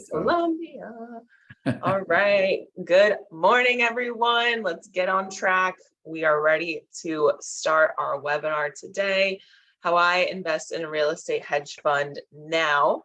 So, Columbia. All right. Good morning, everyone. Let's get on track. We are ready to start our webinar today, How I Invest in a Real Estate Hedge Fund Now.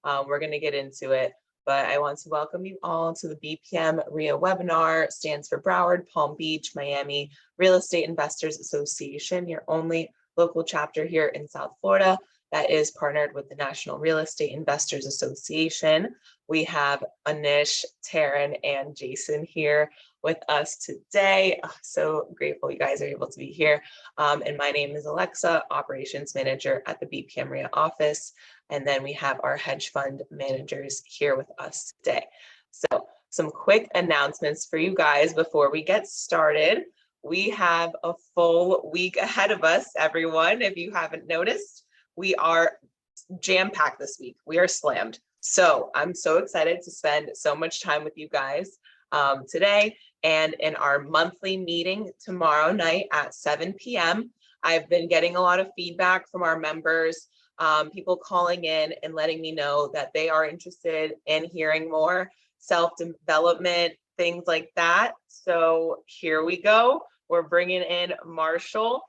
We're going to get into it, but I want to welcome you all to the BPM RIA webinar. Stands for Broward, Palm Beach, Miami Real Estate Investors Association, your only local chapter here in South Florida that is partnered with the National Real Estate Investors Association. We have Anish, Taryn, and Jason here with us today. So grateful you guys are able to be here. And my name is Alexa, Operations Manager at the BPM RIA office. And then we have our hedge fund managers here with us today. So some quick announcements for you guys before we get started. We have a full week ahead of us, everyone. If you haven't noticed, we are jam-packed this week. We are slammed. So I'm so excited to spend so much time with you guys today and in our monthly meeting tomorrow night at 7 p.m. I've been getting a lot of feedback from our members, people calling in and letting me know that they are interested in hearing more self-development, things like that. So here we go. We're bringing in Marshall.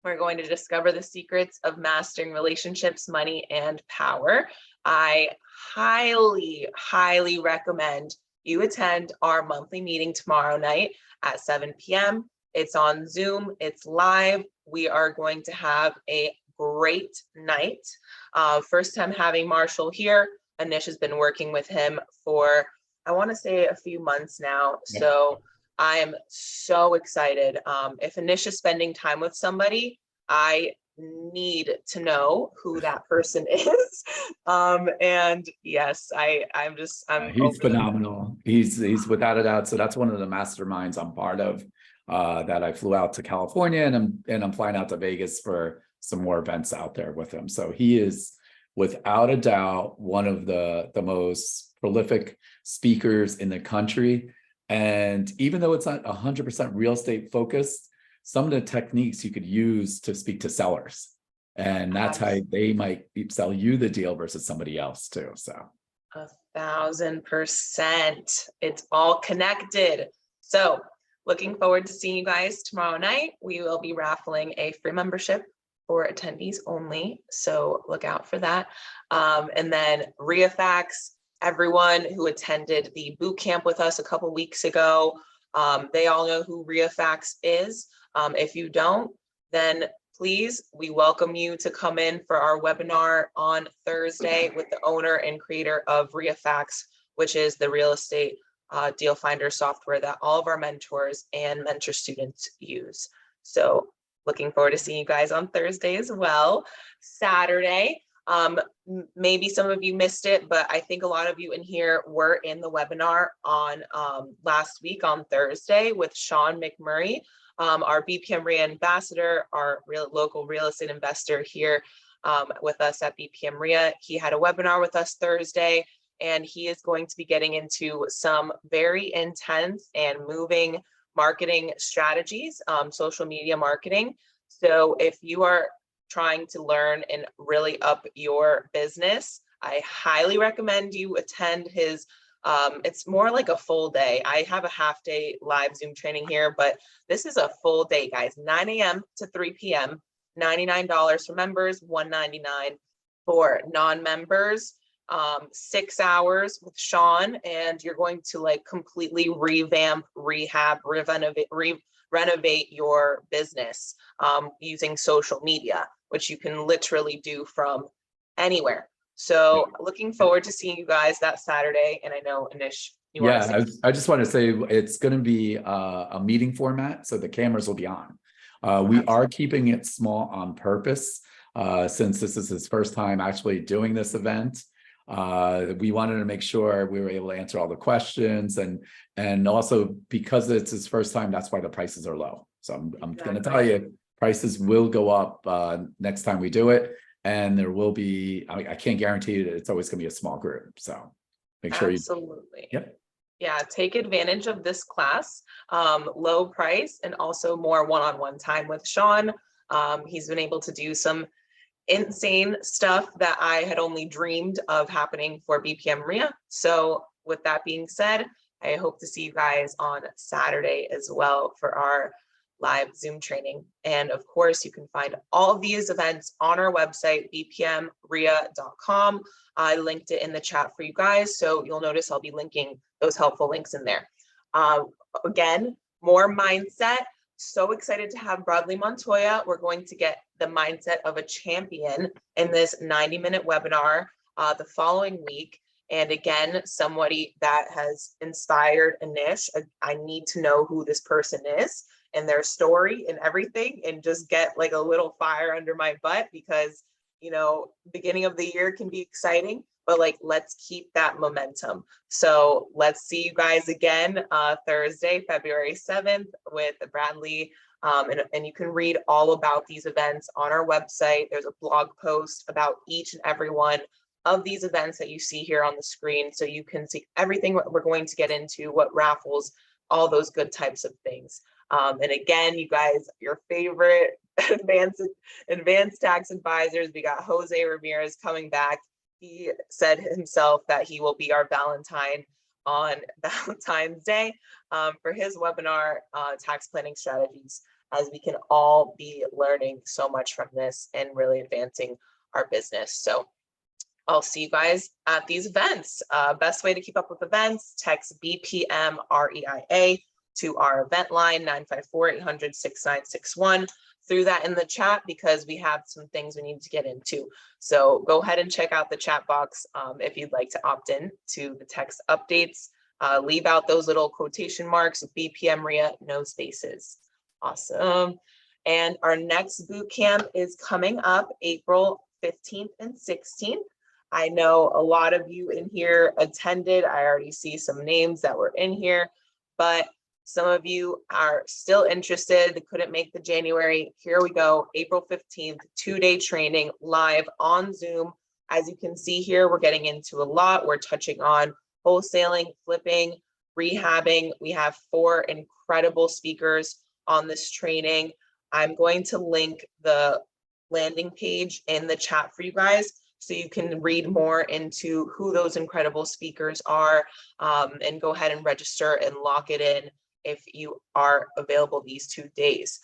We're going to discover the secrets of mastering relationships, money, and power. I highly, highly recommend you attend our monthly meeting tomorrow night at 7 p.m. It's on Zoom, it's live. We are going to have a great night. First time having Marshall here. Anish has been working with him for, I want to say, a few months now. yeah. So I am so excited. If Anish is spending time with somebody, I need to know who that person is. And yes, I'm He's phenomenal. He's without a doubt. So that's one of the masterminds I'm part of. That I flew out to California and I'm flying out to Vegas for some more events out there with him. So he is without a doubt one of the most prolific speakers in the country. And even though it's not 100% real estate focused, some of the techniques you could use to speak to sellers. And that's how they might sell you the deal versus somebody else too. So 1000%. It's all connected. So looking forward to seeing you guys tomorrow night. We will be raffling a free membership for attendees only. So look out for that. And then RIAFAX. Everyone who attended the boot camp with us a couple weeks ago, they all know who RIAFAX is. If you don't, then please, we welcome you to come in for our webinar on Thursday with the owner and creator of RIAFAX, which is the real estate deal finder software that all of our mentors and mentor students use. So looking forward to seeing you guys on Thursday as well. Saturday. Maybe some of you missed it, but I think a lot of you in here were in the webinar on last week on Thursday with Sean McMurray, our BPM RIA ambassador, our local real estate investor here with us at BPM RIA. He had a webinar with us Thursday, and he is going to be getting into some very intense and moving marketing strategies, social media marketing. So if you are trying to learn and really up your business, I highly recommend you attend his, it's more like a full day. I have a half day live Zoom training here, but this is a full day, guys, 9 a.m. to 3 p.m., $99 for members, $199 for non-members, 6 hours with Sean, and you're going to like completely revamp, rehab, renovate your business using social media, which you can literally do from anywhere. So looking forward to seeing you guys that Saturday. And I know, Anish, you want to say I just want to say it's going to be a meeting format, so the cameras will be on. We are keeping it small on purpose since this is his first time actually doing this event. We wanted to make sure we were able to answer all the questions, and also because it's his first time, that's why the prices are low. So I'm going to tell you, prices will go up next time we do it, and there will be, I can't guarantee you that it's always going to be a small group. So make sure absolutely. Yep. Yeah, take advantage of this class, low price, and also more one-on-one time with Sean. He's been able to do some insane stuff that I had only dreamed of happening for BPM RIA. So with that being said, I hope to see you guys on Saturday as well for our live Zoom training. And of course, you can find all of these events on our website, bpmria.com. I linked it in the chat for you guys. So you'll notice I'll be linking those helpful links in there. Again, more mindset. So excited to have Bradley Montoya. We're going to get the mindset of a champion in this 90-minute webinar the following week. And again, somebody that has inspired Anish. I need to know who this person is and their story and everything, and just get like a little fire under my butt, because, you know, beginning of the year can be exciting, but like, let's keep that momentum. So let's see you guys again Thursday, February 7th with Bradley. And you can read all about these events on our website. There's a blog post about each and every one of these events that you see here on the screen. So you can see everything what we're going to get into, what raffles, all those good types of things. And again, you guys, your favorite advanced tax advisors, we got Jose Ramirez coming back. He said himself that he will be our Valentine on Valentine's Day for his webinar, tax planning strategies, as we can all be learning so much from this and really advancing our business. So I'll see you guys at these events. Best way to keep up with events, text BPM REIA to our event line, 954-800-6961. Through that in the chat, because we have some things we need to get into. So go ahead and check out the chat box if you'd like to opt in to the text updates. Leave out those little quotation marks, BPM RIA, no spaces. Awesome. And our next boot camp is coming up April 15th and 16th. I know a lot of you in here attended. I already see some names that were in here, but some of you are still interested. They couldn't make the January. Here we go, April 15th, 2-day training live on Zoom. As you can see here, we're getting into a lot. We're touching on wholesaling, flipping, rehabbing. We have 4 incredible speakers on this training. I'm going to link the landing page in the chat for you guys, so you can read more into who those incredible speakers are, and go ahead and register and lock it in if you are available these 2 days.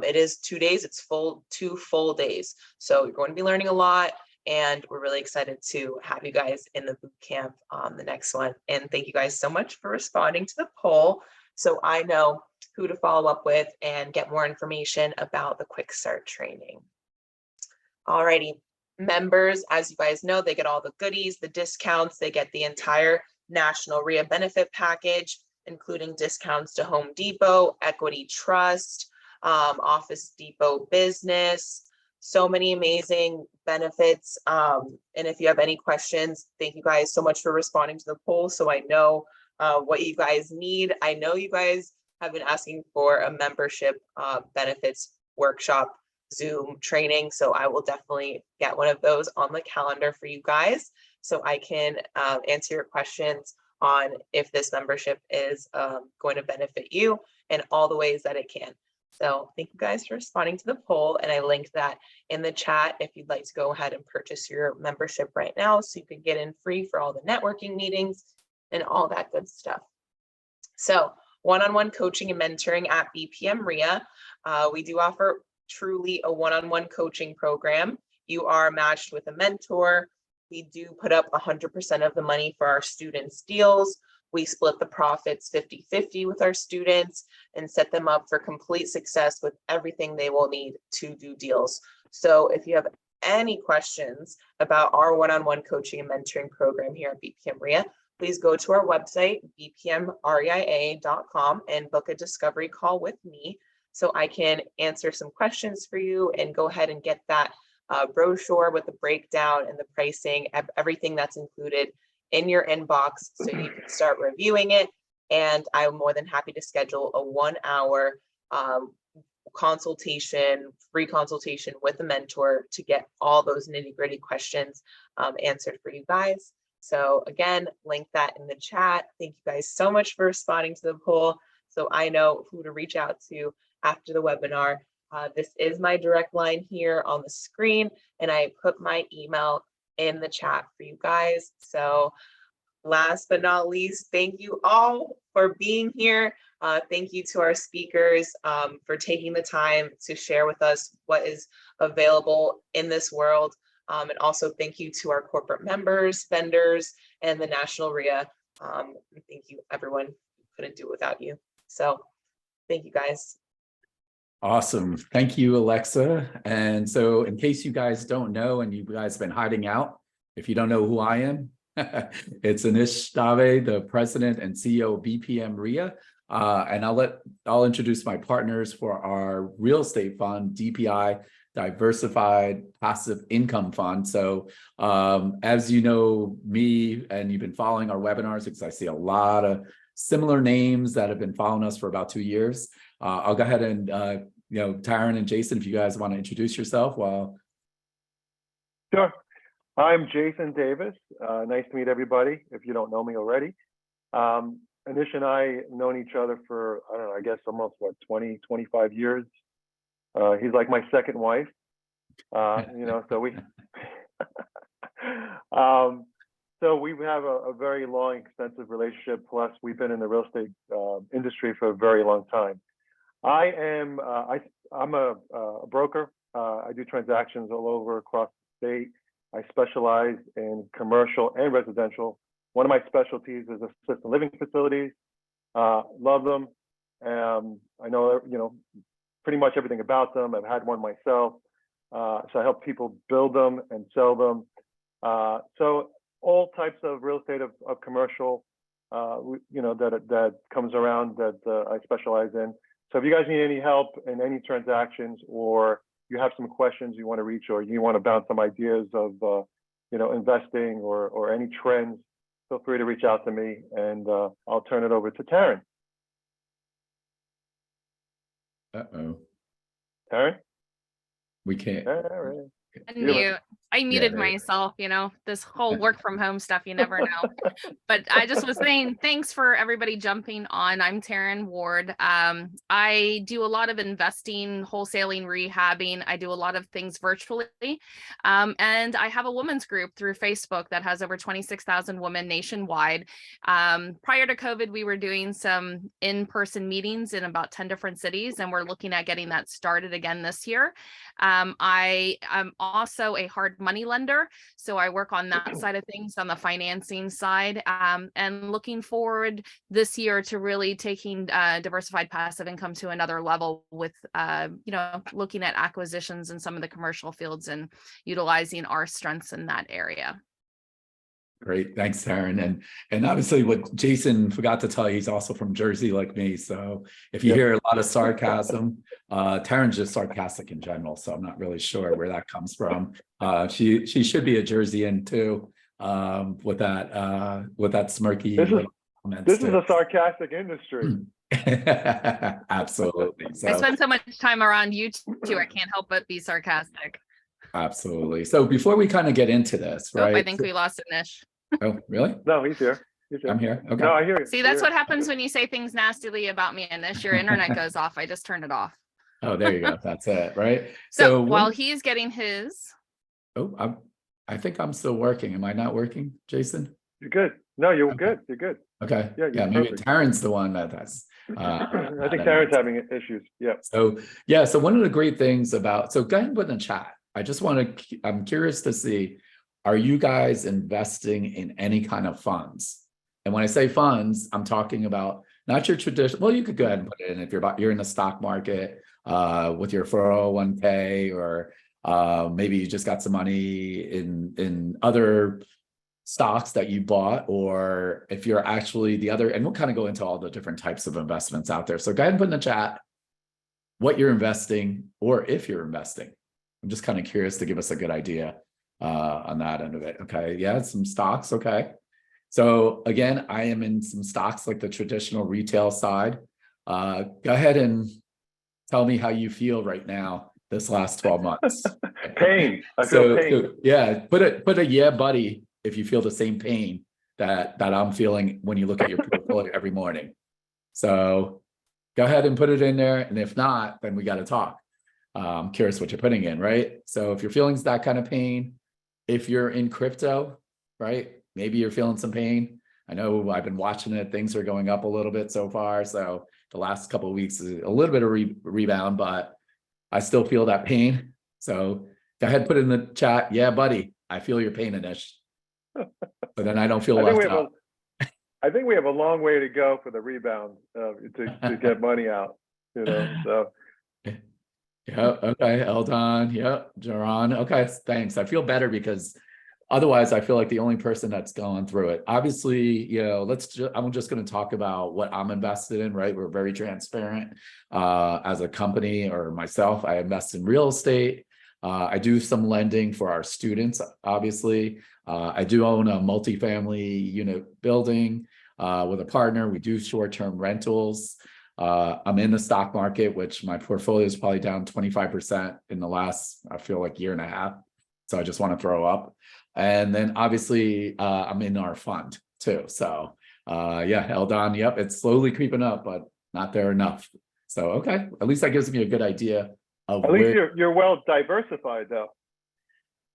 It is 2 days, it's 2 full days. So you're going to be learning a lot, and we're really excited to have you guys in the boot camp on the next one. And thank you guys so much for responding to the poll, so I know who to follow up with and get more information about the Quick Start training. Alrighty, members, as you guys know, they get all the goodies, the discounts, they get the entire National RIA benefit package, including discounts to Home Depot, Equity Trust, Office Depot Business, so many amazing benefits. And if you have any questions, thank you guys so much for responding to the poll, so I know what you guys need. I know you guys have been asking for a membership benefits workshop Zoom training, so I will definitely get one of those on the calendar for you guys, so I can answer your questions on if this membership is going to benefit you in all the ways that it can. So thank you guys for responding to the poll, and I linked that in the chat if you'd like to go ahead and purchase your membership right now, so you can get in free for all the networking meetings and all that good stuff. So one-on-one coaching and mentoring at BPM RIA. We do offer truly a one-on-one coaching program. You are matched with a mentor. We do put up 100% of the money for our students' deals. We split the profits 50-50 with our students and set them up for complete success with everything they will need to do deals. So if you have any questions about our one-on-one coaching and mentoring program here at BPM RIA, please go to our website, bpmreia.com, and book a discovery call with me so I can answer some questions for you and go ahead and get that brochure with the breakdown and the pricing, everything that's included in your inbox, so you can start reviewing it. And I'm more than happy to schedule a 1-hour consultation, free consultation with a mentor to get all those nitty-gritty questions answered for you guys. So again, link that in the chat. Thank you guys so much for responding to the poll, so I know who to reach out to after the webinar. This is my direct line here on the screen, and I put my email in the chat for you guys. So last but not least, thank you all for being here. Thank you to our speakers for taking the time to share with us what is available in this world. And also thank you to our corporate members, vendors, and the National RIA. Thank you, everyone. Couldn't do it without you. So thank you, guys. Awesome. Thank you, Alexa. And so in case you guys don't know, and you guys have been hiding out, if you don't know who I am, it's Anish Dave, the president and CEO of BPM RIA. And I'll introduce my partners for our real estate fund, DPI, Diversified Passive Income Fund. So as you know me, and you've been following our webinars, because I see a lot of similar names that have been following us for about 2 years. I'll go ahead and, Taryn and Jason, if you guys want to introduce yourself while. Sure. I'm Jason Davis. Nice to meet everybody, if you don't know me already. Anish and I have known each other for, I don't know, I guess almost, 20, 25 years. He's like my second wife, so we, so we have a very long, extensive relationship. Plus, we've been in the real estate industry for a very long time. I'm a broker. I do transactions all over across the state. I specialize in commercial and residential. One of my specialties is assisted living facilities. Love them. I know, pretty much everything about them. I've had one myself. So I help people build them and sell them. So all types of real estate of commercial, that comes around that I specialize in. So if you guys need any help in any transactions, or you have some questions you want to reach, or you want to bounce some ideas of, investing or any trends, feel free to reach out to me, and I'll turn it over to Taryn. Uh-oh. Taryn? We can't. Taryn. Unmute. I muted myself, this whole work from home stuff, you never know. But I just was saying, thanks for everybody jumping on. I'm Taryn Ward. I do a lot of investing, wholesaling, rehabbing. I do a lot of things virtually. And I have a women's group through Facebook that has over 26,000 women nationwide. Prior to COVID, we were doing some in-person meetings in about 10 different cities, and we're looking at getting that started again this year. I am also a hard money lender, so I work on that side of things, on the financing side, and looking forward this year to really taking diversified passive income to another level with looking at acquisitions in some of the commercial fields and utilizing our strengths in that area. Great, thanks, Taryn. And obviously, what Jason forgot to tell you, he's also from Jersey, like me. So if you hear a lot of sarcasm, Taryn's just sarcastic in general. So I'm not really sure where that comes from. She should be a Jerseyan too, with that smirky. This is a sarcastic industry. Absolutely. So, I spend so much time around you two, I can't help but be sarcastic. Absolutely. So before we kind of get into this, right? I think we lost Anish. Oh, really? No, he's here. I'm here. Okay. No, I hear you. See, that's what happens when you say things nastily about me, Anish. Your internet goes off. I just turned it off. Oh, there you go. That's it, right? So while he's getting his. Oh, I think I'm still working. Am I not working, Jason? You're good. No, you're Okay. good. You're good. Okay. Yeah, Maybe perfect. Taryn's the one that's. I think Taryn's having issues. Yeah. So one of the great things about, so go ahead and put in the chat. I'm curious to see, are you guys investing in any kind of funds? And when I say funds, I'm talking about not your traditional, well, you could go ahead and put it in if you're in the stock market with your 401k, or maybe you just got some money in other stocks that you bought, or if you're actually the other, and we'll kind of go into all the different types of investments out there. So go ahead and put in the chat what you're investing, or if you're investing. I'm just kind of curious to give us a good idea on that end of it. Okay. Yeah. Some stocks. Okay. So again, I am in some stocks like the traditional retail side. Go ahead and tell me how you feel right now, this last 12 months. Pain. I feel pain. So, yeah, put a yeah, buddy, if you feel the same pain that I'm feeling when you look at your portfolio every morning. So go ahead and put it in there. And if not, then we got to talk. I'm curious what you're putting in, right? So if you're feeling that kind of pain, if you're in crypto, right? Maybe you're feeling some pain. I know I've been watching it. Things are going up a little bit so far. So the last couple of weeks is a little bit of rebound, but I still feel that pain. So go ahead, put it in the chat. Yeah, buddy, I feel your pain, Anish. But then I don't feel left out. I think we have a long way to go for the rebound to get money out, you know, so. Yeah, okay, Eldon, yeah, Jaron, okay, thanks. I feel better because otherwise I feel like the only person that's going through it. Obviously, you know, I'm just going to talk about what I'm invested in, right? We're very transparent as a company, or myself. I invest in real estate. I do some lending for our students, obviously. I do own a multifamily unit building with a partner. We do short-term rentals. I'm in the stock market, which my portfolio is probably down 25% in the last, I feel like, year and a half. So I just want to throw up. And then obviously I'm in our fund too. So yeah, Eldon, yep, it's slowly creeping up, but not there enough. So, okay, at least that gives me a good idea of at least you're well diversified though.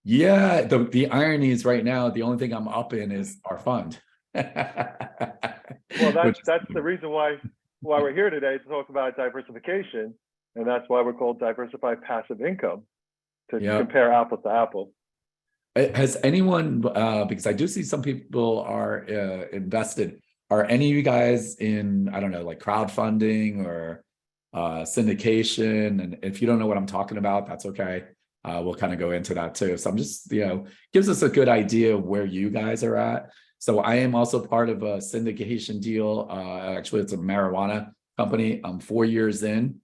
Yeah, the irony is right now, the only thing I'm up in is our fund. Well, that's the reason why we're here today, to talk about diversification, and that's why we're called diversified passive income, to compare apples to apples. Has anyone, because I do see some people are invested, are any of you guys in, I don't know, like crowdfunding or syndication? And if you don't know what I'm talking about, that's okay. We'll kind of go into that too. So I'm just, you know, gives us a good idea of where you guys are at. So I am also part of a syndication deal. Actually, it's a marijuana company. I'm 4 years in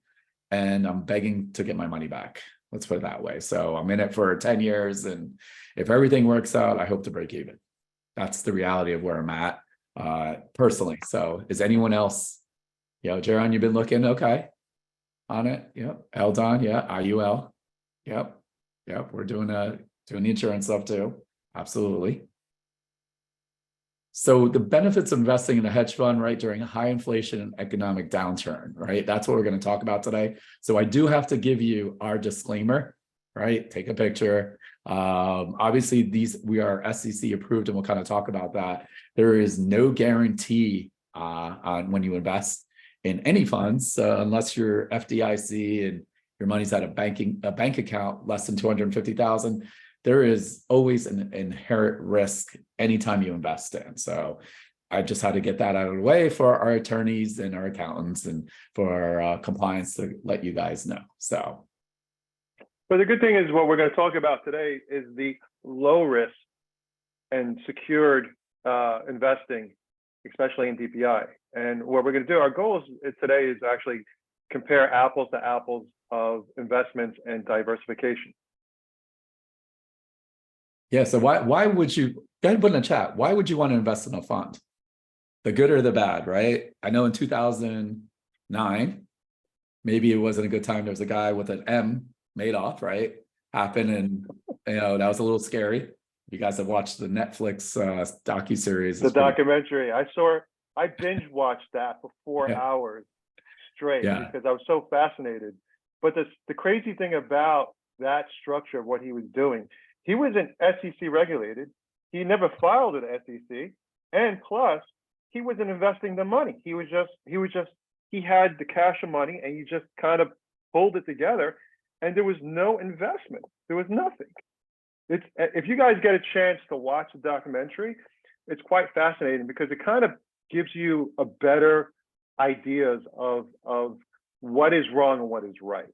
and I'm begging to get my money back. Let's put it that way. So I'm in it for 10 years. And if everything works out, I hope to break even. That's the reality of where I'm at personally. So is anyone else, you know, Jaron, you've been looking okay on it? Yep. Eldon, yeah. IUL. Yep. Yep. We're doing the insurance stuff too. Absolutely. So the benefits of investing in a hedge fund, right, during a high inflation and economic downturn, right? That's what we're going to talk about today. So I do have to give you our disclaimer, right? Take a picture. Obviously, we are SEC approved, and we'll kind of talk about that. There is no guarantee on when you invest in any funds, unless you're FDIC and your money's at a bank account less than 250,000. There is always an inherent risk anytime you invest in. So I just had to get that out of the way for our attorneys and our accountants and for our compliance to let you guys know. So. But the good thing is what we're going to talk about today is the low risk and secured investing, especially in DPI. And what we're going to do, our goal today is actually compare apples to apples of investments and diversification. Yeah, so why would you, go ahead and put in the chat, why would you want to invest in a fund? The good or the bad, right? I know in 2009, maybe it wasn't a good time. There was a guy with an M, Madoff, right? Happened, and you know, that was a little scary. You guys have watched the Netflix docuseries. The documentary, I binge watched that for 4 hours straight because I was so fascinated. But the crazy thing about that structure of what he was doing, he wasn't SEC regulated. He never filed with SEC, and plus he wasn't investing the money. He had the cash and money, and he just kind of pulled it together, and there was no investment. There was nothing. If you guys get a chance to watch the documentary, it's quite fascinating because it kind of gives you a better ideas of what is wrong and what is right,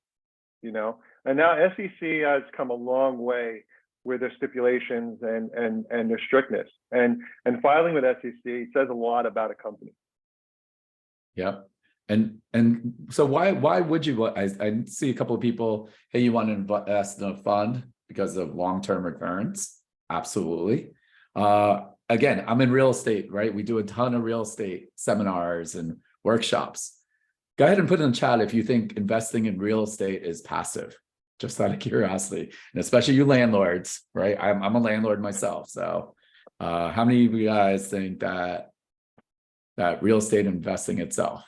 you know. And now SEC has come a long way with their stipulations and their strictness, and filing with SEC says a lot about a company. Yeah, and so why would you? I see a couple of people. Hey, you want to invest in a fund because of long-term returns? Absolutely. Again, I'm in real estate, right? We do a ton of real estate seminars and workshops. Go ahead and put in the chat if you think investing in real estate is passive. Just out of curiosity, and especially you landlords, right? I'm a landlord myself. So how many of you guys think that real estate investing itself?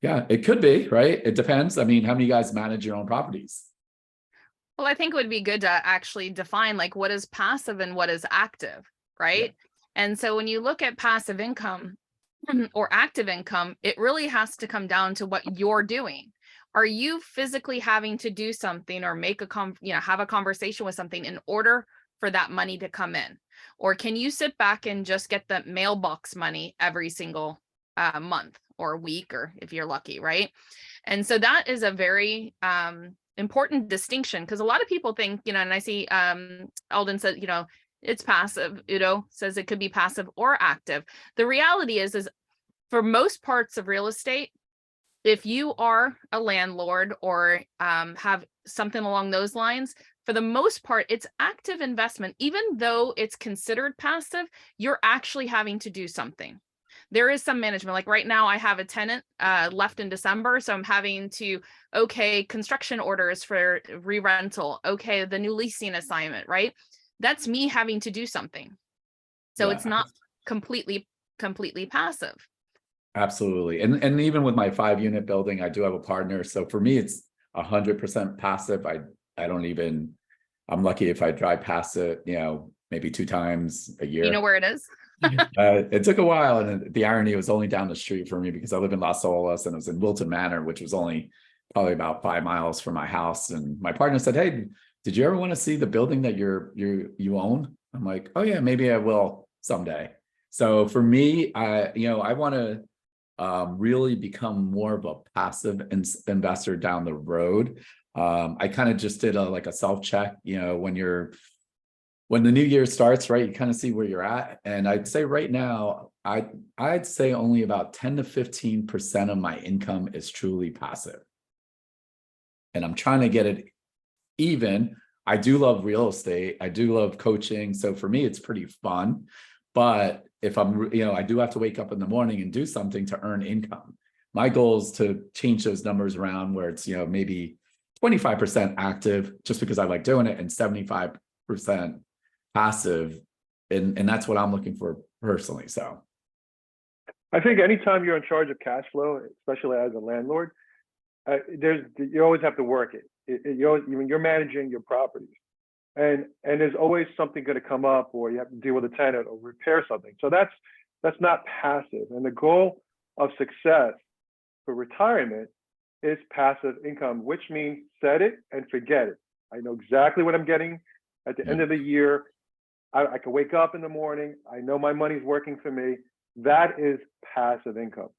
Yeah, it could be, right? It depends. I mean, how many of you guys manage your own properties? Well, I think it would be good to actually define like what is passive and what is active, right? And so when you look at passive income or active income, it really has to come down to what you're doing. Are you physically having to do something or make have a conversation with something in order for that money to come in? Or can you sit back and just get the mailbox money every single month or week, or if you're lucky, right? And so that is a very important distinction, because a lot of people think, and I see Eldon said, it's passive, says it could be passive or active. The reality is for most parts of real estate, if you are a landlord or have something along those lines, for the most part, it's active investment. Even though it's considered passive, you're actually having to do something. There is some management. Like right now, I have a tenant left in December, so I'm having to, construction orders for re-rental. Okay, the new leasing assignment, right? That's me having to do something. So it's not completely passive. Absolutely. And even with my 5-unit building, I do have a partner. So for me, it's 100% passive. I'm lucky if I drive past it, maybe 2 times a year. You know where it is? It took a while, and the irony was only down the street for me because I live in Las Olas and it was in Wilton Manor, which was only probably about 5 miles from my house. And my partner said, "Hey, did you ever want to see the building that you own?" I'm like, "Oh yeah, maybe I will someday." So for me, I want to really become more of a passive investor down the road. I kind of just did a self-check, when the new year starts, right, you kind of see where you're at. And I'd say right now, I'd say only about 10 to 15% of my income is truly passive. And I'm trying to get it even. I do love real estate. I do love coaching. So for me, it's pretty fun. But if I do have to wake up in the morning and do something to earn income. My goal is to change those numbers around where it's, maybe 25% active just because I like doing it and 75% passive. And that's what I'm looking for personally. So I think anytime you're in charge of cash flow, especially as a landlord, you always have to work it. You're managing your properties. And there's always something going to come up, or you have to deal with a tenant or repair something. So that's not passive. And the goal of success for retirement is passive income, which means set it and forget it. I know exactly what I'm getting at the end of the year. I can wake up in the morning. I know my money's working for me. That is passive income.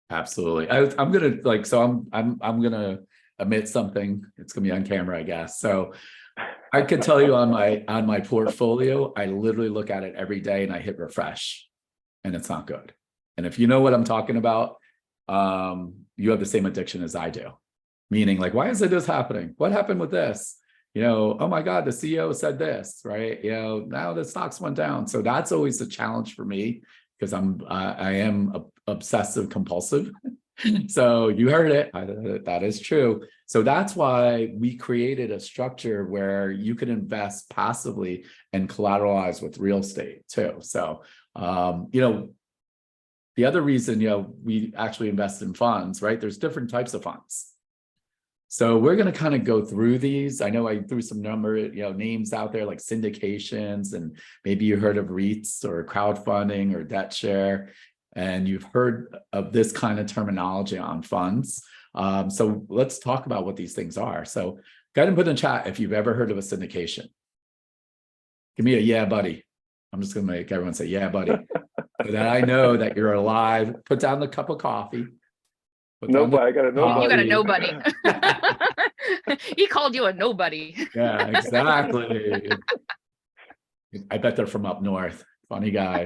Absolutely. I'm gonna admit something. It's gonna be on camera, I guess. So I could tell you on my portfolio, I literally look at it every day and I hit refresh, and it's not good. And if you know what I'm talking about, you have the same addiction as I do. Meaning, like, why is this happening? What happened with this? Oh my God, the CEO said this, right? Now the stocks went down. So that's always the challenge for me, because I am obsessive compulsive. So you heard it. That is true. So that's why we created a structure where you can invest passively and collateralize with real estate too. So, the other reason, we actually invest in funds, right? There's different types of funds. So we're going to kind of go through these. I know I threw some names out there like syndications, and maybe you heard of REITs or crowdfunding or debt share, and you've heard of this kind of terminology on funds. So let's talk about what these things are. So go ahead and put in chat if you've ever heard of a syndication. Give me a yeah, buddy. I'm just going to make everyone say yeah, buddy. So that I know that you're alive. Put down the cup of coffee. Nobody. I got a nobody. You got a nobody. He called you a nobody. Yeah, exactly. I bet they're from up north. Funny guy.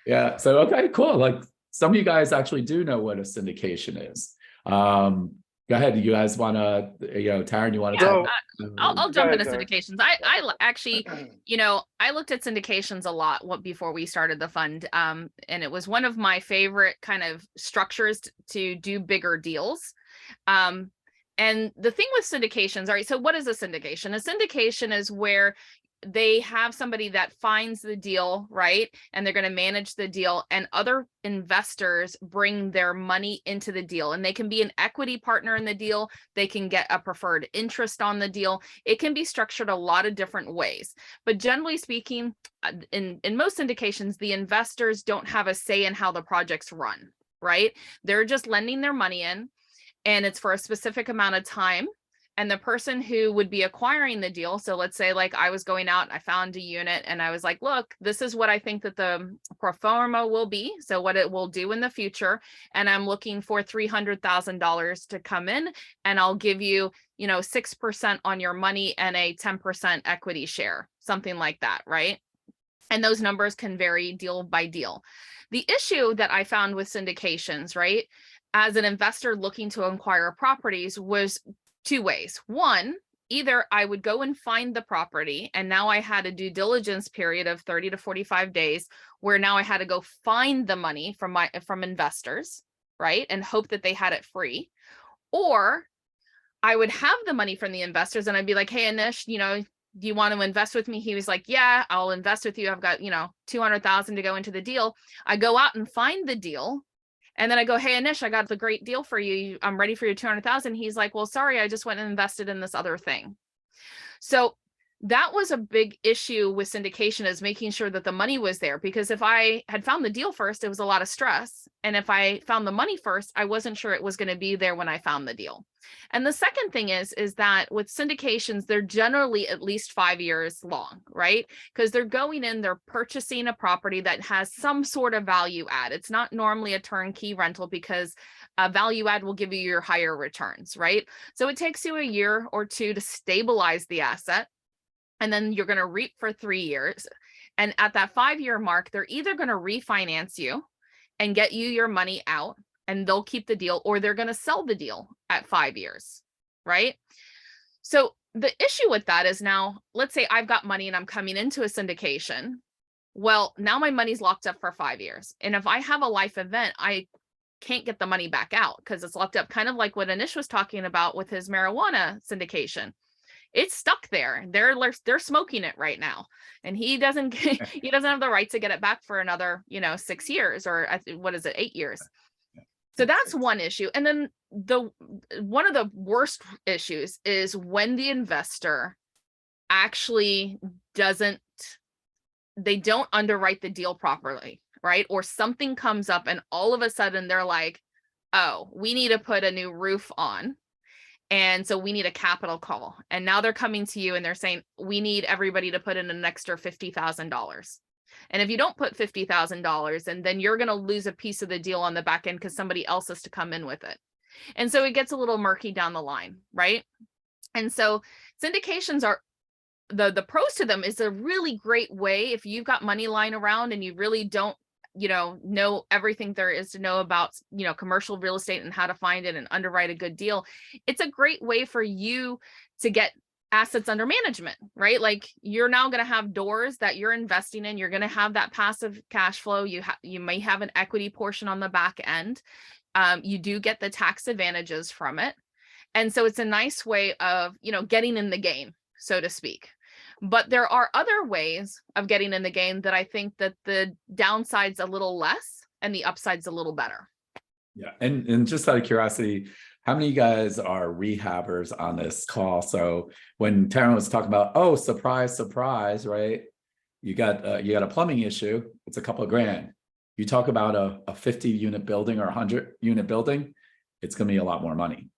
Yeah. So, okay, cool. Like some of you guys actually do know what a syndication is. Go ahead. You guys want to, Taryn, you want to talk? I'll jump into syndications. I actually, I looked at syndications a lot before we started the fund. And it was one of my favorite kind of structures to do bigger deals. And the thing with syndications, all right, so what is a syndication? A syndication is where they have somebody that finds the deal, right? And they're going to manage the deal, and other investors bring their money into the deal, and they can be an equity partner in the deal. They can get a preferred interest on the deal. It can be structured a lot of different ways, but generally speaking, in most syndications, the investors don't have a say in how the projects run, right? They're just lending their money in, and it's for a specific amount of time. And the person who would be acquiring the deal, so let's say like I was going out and I found a unit and I was like, look, this is what I think that the pro forma will be, so what it will do in the future, and I'm looking for $300,000 to come in, and I'll give you, 6% on your money and a 10% equity share, something like that, right? And those numbers can vary deal by deal. The issue that I found with syndications, right, as an investor looking to acquire properties, was two ways. One, either I would go and find the property, and now I had a due diligence period of 30 to 45 days where now I had to go find the money from investors, right, and hope that they had it free. Or I would have the money from the investors and I'd be like, hey, Anish, do you want to invest with me? He was like, yeah, I'll invest with you. I've got, 200,000 to go into the deal. I go out and find the deal. And then I go, hey, Anish, I got the great deal for you. I'm ready for your 200,000. He's like, well, sorry, I just went and invested in this other thing. So that was a big issue with syndication, is making sure that the money was there, because if I had found the deal first, it was a lot of stress. And if I found the money first, I wasn't sure it was going to be there when I found the deal. And the second thing is that with syndications, they're generally at least 5 years long, right? Because they're going in, they're purchasing a property that has some sort of value add. It's not normally a turnkey rental, because a value add will give you your higher returns, right? So it takes you a year or two to stabilize the asset, and then you're going to reap for 3 years. And at that 5-year mark, they're either going to refinance you and get you your money out, and they'll keep the deal, or they're going to sell the deal at 5 years, right? So the issue with that is, now let's say I've got money and I'm coming into a syndication. Well, now my money's locked up for 5 years. And if I have a life event, I can't get the money back out because it's locked up, kind of like what Anish was talking about with his marijuana syndication. It's stuck there. They're smoking it right now, and he doesn't have the right to get it back for another 6 years, or what is it, 8 years. So that's one issue. And then one of the worst issues is when the investor actually they don't underwrite the deal properly, right? Or something comes up and all of a sudden they're like, oh, we need to put a new roof on, and so we need a capital call. And now they're coming to you and they're saying, we need everybody to put in an extra $50,000. And if you don't put $50,000, and then you're going to lose a piece of the deal on the back end because somebody else has to come in with it. And so it gets a little murky down the line, right? And so syndications are, the pros to them is a really great way if you've got money lying around and you really don't know everything there is to know about commercial real estate and how to find it and underwrite a good deal. It's a great way for you to get assets under management, right? Like, you're now going to have doors that you're investing in. You're going to have that passive cash flow. You may have an equity portion on the back end. You do get the tax advantages from it. And so it's a nice way of, getting in the game, so to speak. But there are other ways of getting in the game that I think that the downside's a little less and the upside's a little better. Yeah. And just out of curiosity, how many of you guys are rehabbers on this call? So when Taryn was talking about, oh, surprise, surprise, right? You got a plumbing issue. It's a couple of grand. You talk about a 50 unit building or 100 unit building, it's going to be a lot more money.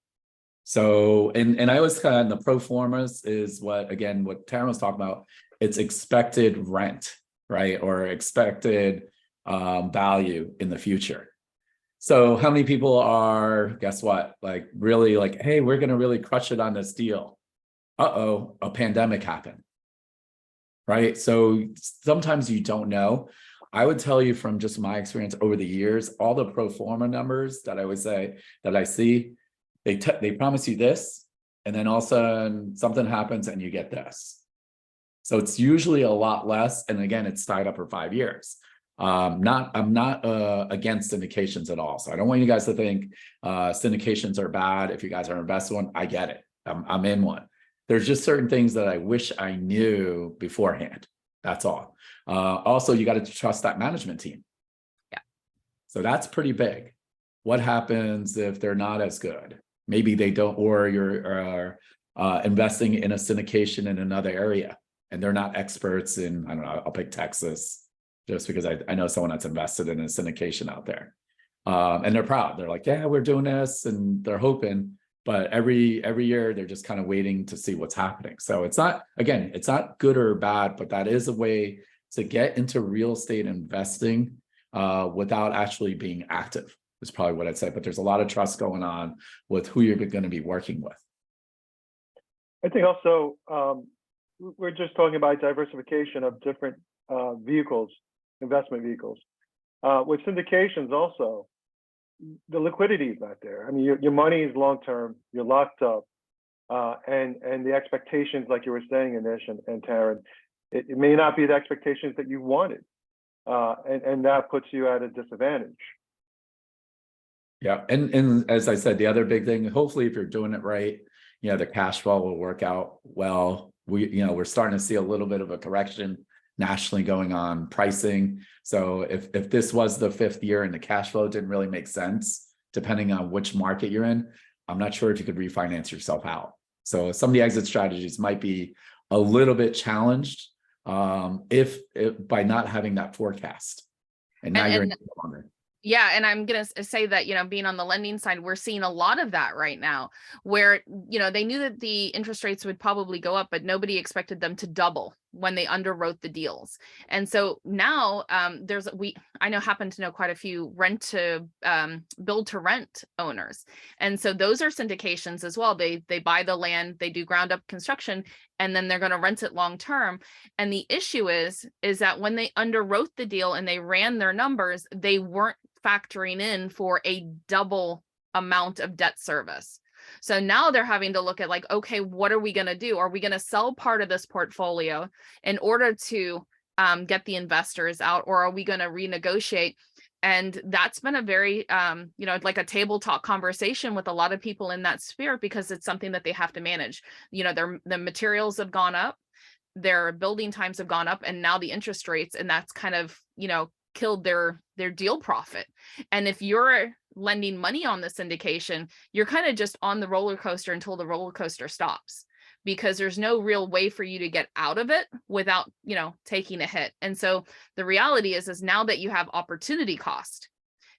So, and I always kind of, the pro formas is what Taryn was talking about. It's expected rent, right? Or expected value in the future. So how many people are, guess what? Like, really like, hey, we're going to really crush it on this deal. Uh-oh, a pandemic happened, right? So sometimes you don't know. I would tell you from just my experience over the years, all the pro forma numbers that I would say that I see, they promise you this, and then all of a sudden something happens and you get this. So it's usually a lot less. And again, it's tied up for 5 years. I'm not against syndications at all. So I don't want you guys to think syndications are bad. If you guys are invested in one, I get it. I'm in one. There's just certain things that I wish I knew beforehand. That's all. Also, you got to trust that management team. Yeah. So that's pretty big. What happens if they're not as good? Maybe they don't, or you're investing in a syndication in another area and they're not experts in, I don't know, I'll pick Texas just because I know someone that's invested in a syndication out there. And they're proud. They're like, yeah, we're doing this, and they're hoping, but every year they're just kind of waiting to see what's happening. So it's not, again, it's not good or bad, but that is a way to get into real estate investing without actually being active, is probably what I'd say. But there's a lot of trust going on with who you're going to be working with. I think also we're just talking about diversification of different vehicles, investment vehicles. With syndications also, the liquidity is not there. I mean, your money is long-term, you're locked up, and the expectations, like you were saying, Anish and Taryn, it may not be the expectations that you wanted, and that puts you at a disadvantage. Yeah, and as I said, the other big thing, hopefully, if you're doing it right, the cash flow will work out well. We're starting to see a little bit of a correction nationally going on pricing. So if this was the 5th year and the cash flow didn't really make sense, depending on which market you're in, I'm not sure if you could refinance yourself out. So some of the exit strategies might be a little bit challenged if by not having that forecast. And now you're in the longer. Yeah. And I'm going to say that, being on the lending side, we're seeing a lot of that right now where, they knew that the interest rates would probably go up, but nobody expected them to double when they underwrote the deals. And so now I happen to know quite a few build to rent owners. And so those are syndications as well. They buy the land, they do ground up construction, and then they're going to rent it long term. And the issue is that when they underwrote the deal and they ran their numbers, they weren't factoring in for a double amount of debt service. So now they're having to look at like, okay, what are we going to do? Are we going to sell part of this portfolio in order to get the investors out, or are we going to renegotiate? And that's been a very, like a table talk conversation with a lot of people in that sphere, because it's something that they have to manage. The materials have gone up, their building times have gone up, and now the interest rates, and that's kind of, killed their deal profit. And if you're lending money on the syndication, you're kind of just on the roller coaster until the roller coaster stops, because there's no real way for you to get out of it without, taking a hit. And so the reality is now that you have opportunity cost,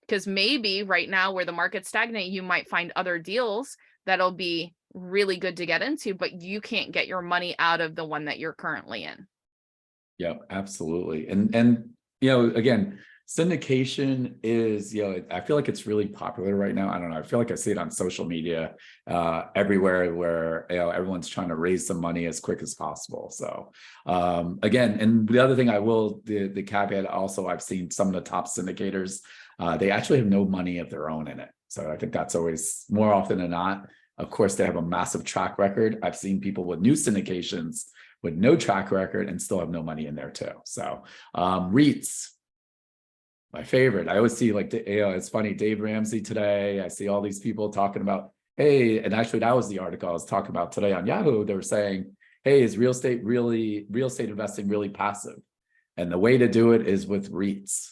because maybe right now where the market's stagnant, you might find other deals that'll be really good to get into, but you can't get your money out of the one that you're currently in. Yeah, absolutely. And again, syndication is, I feel like it's really popular right now. I don't know. I feel like I see it on social media everywhere where, everyone's trying to raise some money as quick as possible. So again, and the other thing the caveat also, I've seen some of the top syndicators, they actually have no money of their own in it. So I think that's always more often than not. Of course, they have a massive track record. I've seen people with new syndications with no track record and still have no money in there too. So REITs, my favorite. I always see it's funny, Dave Ramsey today, I see all these people talking about, hey, and actually that was the article I was talking about today on Yahoo. They were saying, hey, is real estate investing really passive? And the way to do it is with REITs.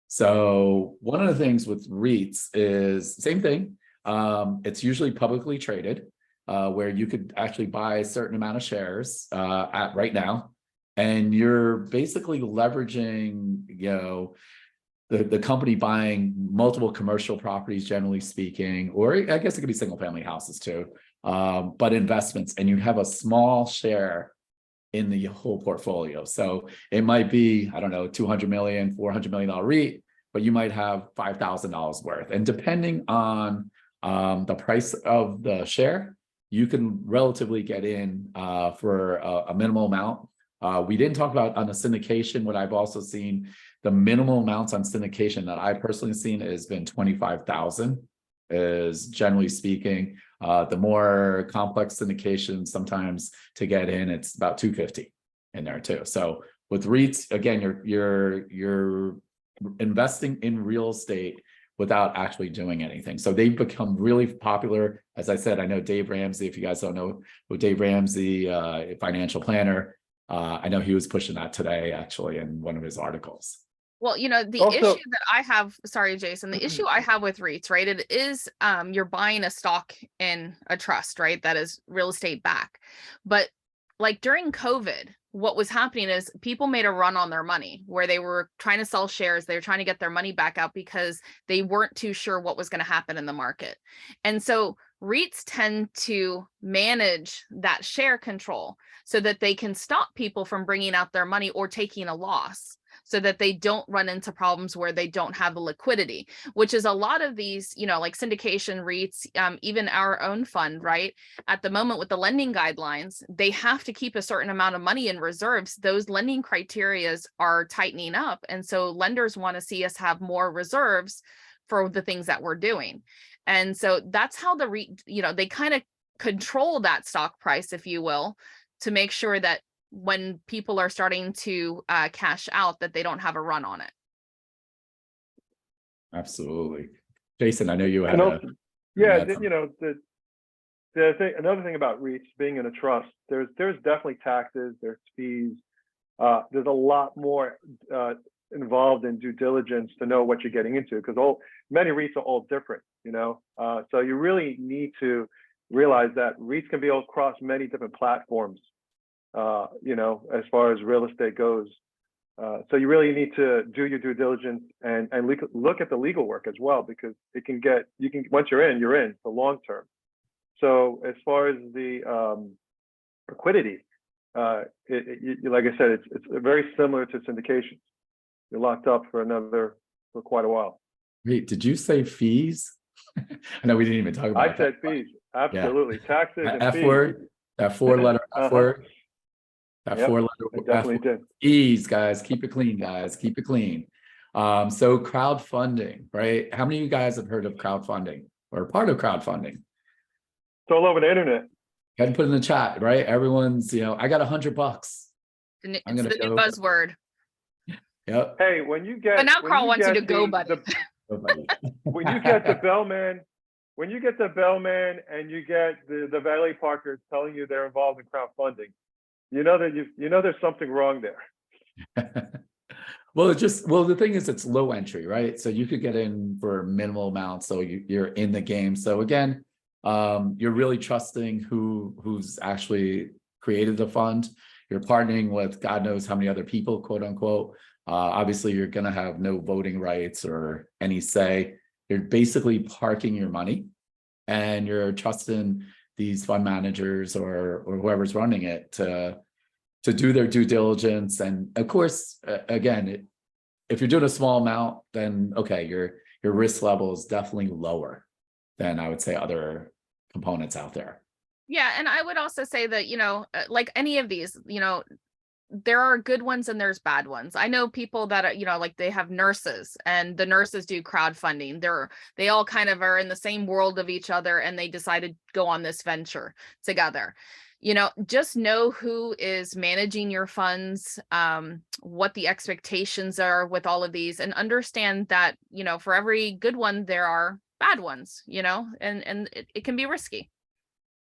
So one of the things with REITs is same thing. It's usually publicly traded, where you could actually buy a certain amount of shares at right now, and you're basically leveraging, the company buying multiple commercial properties, generally speaking, or I guess it could be single family houses too, but investments, and you have a small share in the whole portfolio. So it might be, I don't know, $200 million, $400 million REIT, but you might have $5,000 worth. And depending on the price of the share, you can relatively get in for a minimal amount. We didn't talk about on the syndication. What I've also seen, the minimal amounts on syndication that I personally seen has been 25,000. Is generally speaking, the more complex syndications, sometimes to get in, it's about 250 in there too. So with REITs, again, you're investing in real estate without actually doing anything. So they've become really popular. As I said, I know Dave Ramsey, if you guys don't know who Dave Ramsey, financial planner, I know he was pushing that today, actually, in one of his articles. Well, you know, the Also- issue that I have, sorry, Jason, the issue I have with REITs, right? It is you're buying a stock in a trust, right? That is real estate back. But like during COVID, what was happening is people made a run on their money where they were trying to sell shares. They were trying to get their money back out because they weren't too sure what was going to happen in the market. And so REITs tend to manage that share control so that they can stop people from bringing out their money or taking a loss, so that they don't run into problems where they don't have the liquidity, which is a lot of these, you know, like syndication REITs, even our own fund, right? At the moment with the lending guidelines, they have to keep a certain amount of money in reserves. Those lending criterias are tightening up. And so lenders want to see us have more reserves for the things that we're doing. And so that's how the REIT, you know, they kind of control that stock price, if you will, to make sure that when people are starting to cash out, that they don't have a run on it. Absolutely. Jason, I know you had And a, also, yeah, you know, the thing, another thing about REITs being in a trust, there's definitely taxes, there's fees, there's a lot more involved in due diligence to know what you're getting into, because many REITs are all different, you know. So you really need to realize that REITs can be all across many different platforms, you know, as far as real estate goes. So you really need to do your due diligence and look at the legal work as well, because once you're in for long term. So as far as the liquidity, like I said, it's very similar to syndications. You're locked up for quite a while. wait, did you say fees? I know we didn't even talk about I said fees, absolutely. Taxes and F fees. word, that 4-letter F word. That Yep, 4-letter I F definitely word. did. Fees, guys, keep it clean, guys, keep it clean. So crowdfunding, right? How many of you guys have heard of crowdfunding or part of crowdfunding? It's all over the internet. Go ahead and put in the chat, right? Everyone's, you know, I got $100. It's I'm gonna the new go. buzzword. Yep. Hey, when you get, But now when Carl you wants you get to go, buddy. when you get the bellman, and you get the valet parkers telling you they're involved in crowdfunding, you know there's something wrong there. Well, the thing is, it's low entry, right? So you could get in for minimal amounts, so you're in the game. So again, you're really trusting who's actually created the fund. You're partnering with God knows how many other people, quote unquote. Obviously, you're going to have no voting rights or any say. You're basically parking your money, and you're trusting these fund managers or whoever's running it to do their due diligence. And of course, again, if you're doing a small amount, then okay, your risk level is definitely lower than I would say other components out there. Yeah, and I would also say that, you know, like any of these, you know, there are good ones and there's bad ones. I know people that are, you know, like they have nurses and the nurses do crowdfunding. They all kind of are in the same world of each other and they decided to go on this venture together. You know, just know who is managing your funds, what the expectations are with all of these, and understand that, you know, for every good one, there are bad ones, you know, and it can be risky.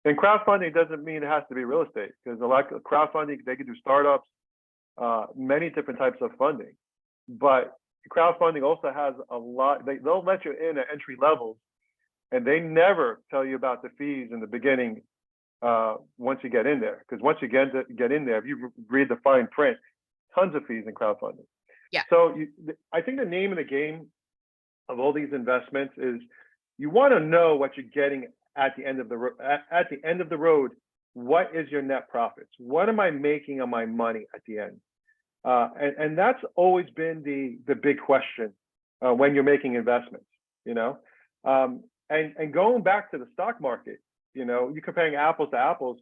And crowdfunding doesn't mean it has to be real estate, because a lot of crowdfunding, they can do startups, many different types of funding. But crowdfunding also has a lot, they'll let you in at entry levels, and they never tell you about the fees in the beginning once you get in there. Because once you get in there, if you read the fine print, tons of fees in crowdfunding. Yeah. So I think the name of the game of all these investments is you want to know what you're getting at the end of the road. What is your net profits? What am I making on my money at the end? And that's always been the big question when you're making investments, you know. And going back to the stock market, you know, you're comparing apples to apples.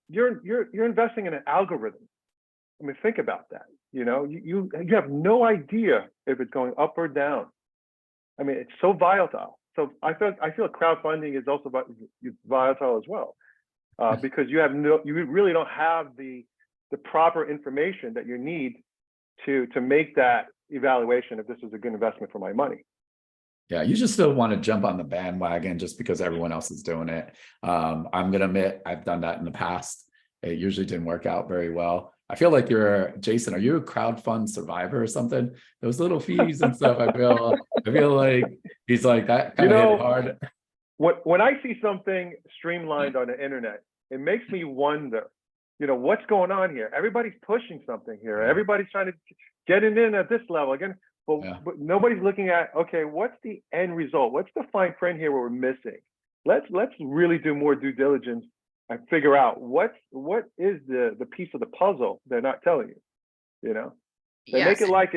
You're investing in an algorithm. I mean, think about that. You know, you have no idea if it's going up or down. I mean, it's so volatile. So I feel crowdfunding is also volatile as well, because you really don't have the proper information that you need to make that evaluation if this is a good investment for my money. Yeah, you just don't want to jump on the bandwagon just because everyone else is doing it. I'm gonna admit I've done that in the past. It usually didn't work out very well. I feel like Jason, are you a crowdfund survivor or something? Those little fees and stuff, I feel like he's like that kind of hit hard. When I see something streamlined on the internet, it makes me wonder, what's going on here? Everybody's pushing something here. Everybody's trying to get it in at this level again, but nobody's looking at, okay, what's the end result? What's the fine print here where we're missing? Let's really do more due diligence and figure out what is the piece of the puzzle they're not telling you. They make it like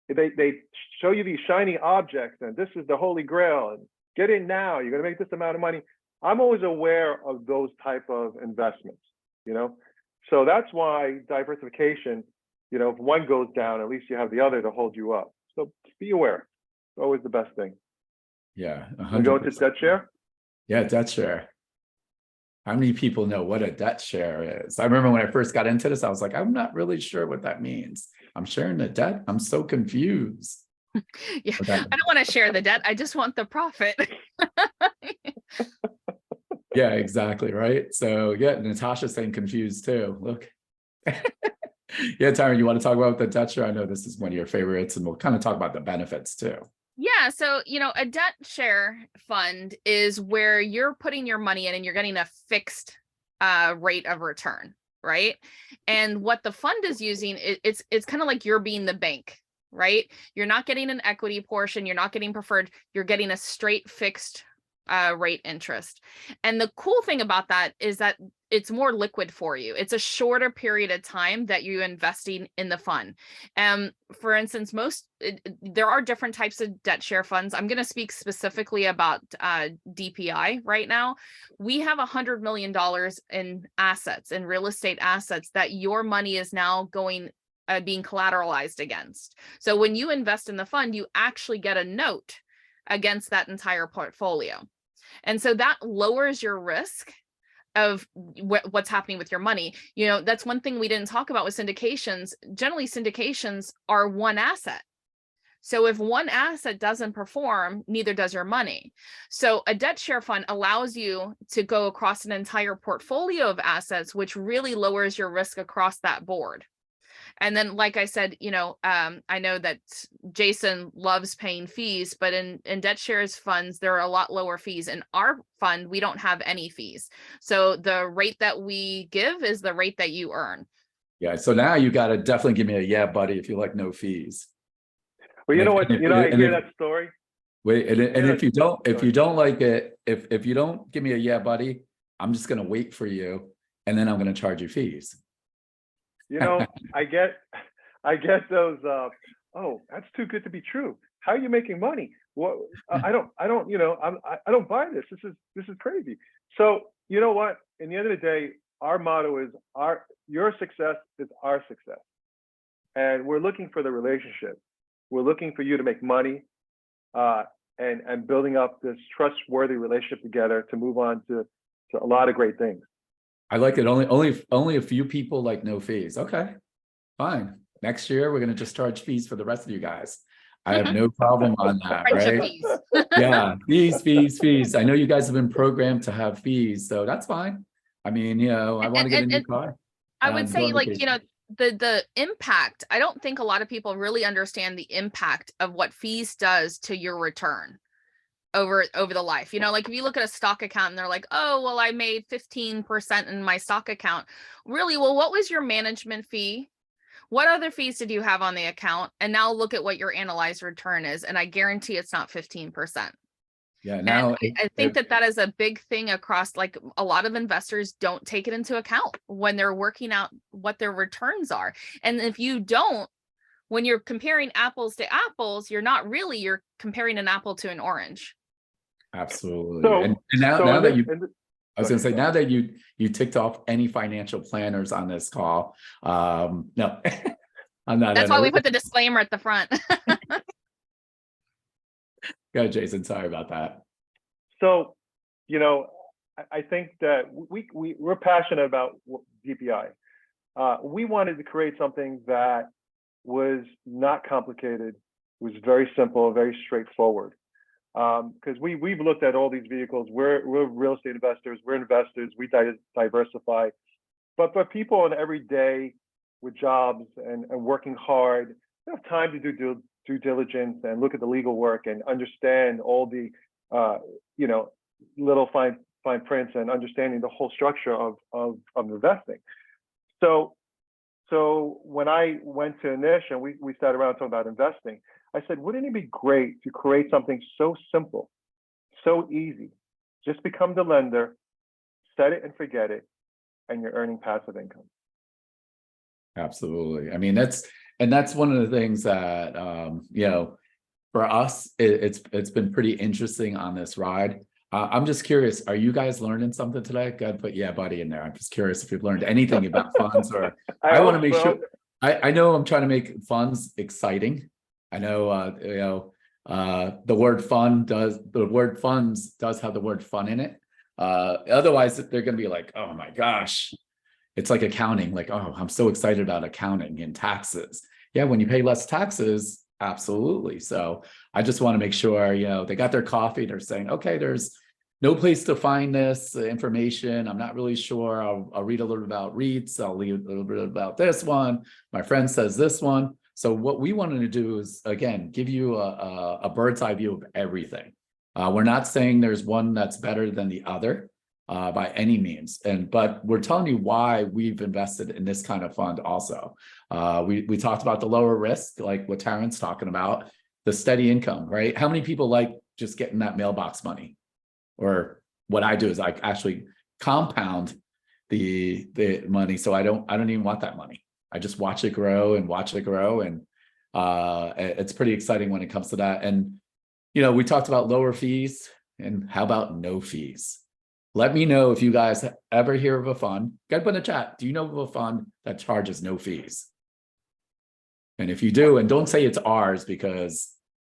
they show you these shiny objects and this is the holy grail and get in now, you're going to make this amount of money. I'm always aware of those type of investments, so that's why diversification, if one goes down, at least you have the other to hold you up. So be aware. It's always the best thing. Yeah. 100%. We go into debt share? Yeah, debt share. How many people know what a debt share is? I remember when I first got into this, I was like, I'm not really sure what that means. I'm sharing the debt. I'm so confused. Yeah, I don't want to share the debt. I just want the profit. Yeah, exactly. Right. So yeah, Natasha's saying confused too. Look. Yeah, Tyron, you want to talk about the debt share? I know this is one of your favorites, and we'll kind of talk about the benefits too. Yeah, so a debt share fund is where you're putting your money in and you're getting a fixed rate of return, right? And what the fund is using, it's kind of like you're being the bank, right? You're not getting an equity portion, you're not getting preferred, you're getting a straight fixed rate interest. And the cool thing about that is that it's more liquid for you. It's a shorter period of time that you're investing in the fund. For instance, there are different types of debt share funds. I'm going to speak specifically about DPI right now. We have $100 million in assets, in real estate assets, that your money is now being collateralized against. So when you invest in the fund, you actually get a note against that entire portfolio. And so that lowers your risk of what's happening with your money. That's one thing we didn't talk about with syndications. Generally, syndications are one asset. So if one asset doesn't perform, neither does your money. So a debt share fund allows you to go across an entire portfolio of assets, which really lowers your risk across that board. And then, like I said, I know that Jason loves paying fees, but in debt shares funds, there are a lot lower fees. In our fund, we don't have any fees. So the rate that we give is the rate that you earn. Yeah. So now you got to definitely give me a yeah, buddy, if you like no fees. Well, you know what? I hear that story. Wait, and if you don't like it, if you don't give me a yeah, buddy, I'm just going to wait for you, and then I'm going to charge you fees. I get those. Oh, that's too good to be true. How are you making money? What? I don't. I don't buy this. This is crazy. So you know what? In the end of the day, our motto is your success is our success, and we're looking for the relationship. We're looking for you to make money, and building up this trustworthy relationship together to move on to a lot of great things. I like it. Only a few people like no fees. Okay, fine. Next year, we're going to just charge fees for the rest of you guys. I have no problem on that, right? Yeah, fees. I know you guys have been programmed to have fees, so that's fine. I mean, I want to get a new car. I would say, the impact, I don't think a lot of people really understand the impact of what fees does to your return over the life. Like if you look at a stock account and they're like, oh, well, I made 15% in my stock account. Really? Well, what was your management fee? What other fees did you have on the account? And now look at what your analyzed return is. And I guarantee it's not 15%. Yeah. Now I think that is a big thing across, like, a lot of investors don't take it into account when they're working out what their returns are. And if you don't, when you're comparing apples to apples, you're comparing an apple to an orange. Absolutely. So, and now that I was going to say, now that you ticked off any financial planners on this call, no, I'm not. That's why we put the disclaimer at the front. Go ahead, Jason. Sorry about that. So, I think that we're passionate about DPI. We wanted to create something that was not complicated, was very simple, very straightforward. Because we've looked at all these vehicles. We're real estate investors. We're investors. We diversify. But for people in every day with jobs and working hard, they have time to do due diligence and look at the legal work and understand all the little fine prints and understanding the whole structure of investing. So when I went to Nish and we sat around talking about investing, I said, wouldn't it be great to create something so simple, so easy? Just become the lender, set it and forget it, and you're earning passive income. Absolutely. I mean, that's one of the things that for us, it's been pretty interesting on this ride. I'm just curious, are you guys learning something today? Gotta put yeah, buddy in there. I'm just curious if you've learned anything about funds or I want to make sure. I know I'm trying to make funds exciting. I know the word funds does have the word fun in it. Otherwise they're gonna be like, oh my gosh, it's like accounting, like, oh, I'm so excited about accounting and taxes. Yeah, when you pay less taxes, absolutely. So I just want to make sure, they got their coffee. They're saying, okay, there's no place to find this information. I'm not really sure. I'll read a little bit about REITs. I'll read a little bit about this one. My friend says this one. So what we wanted to do is, again, give you a bird's eye view of everything. We're not saying there's one that's better than the other by any means. But we're telling you why we've invested in this kind of fund also. We talked about the lower risk, like what Taryn's talking about, the steady income, right? How many people like just getting that mailbox money? Or what I do is I actually compound the money. So I don't even want that money. I just watch it grow. And it's pretty exciting when it comes to that. And, we talked about lower fees, and how about no fees? Let me know if you guys ever hear of a fund. Got to put in the chat. Do you know of a fund that charges no fees? And if you do, and don't say it's ours because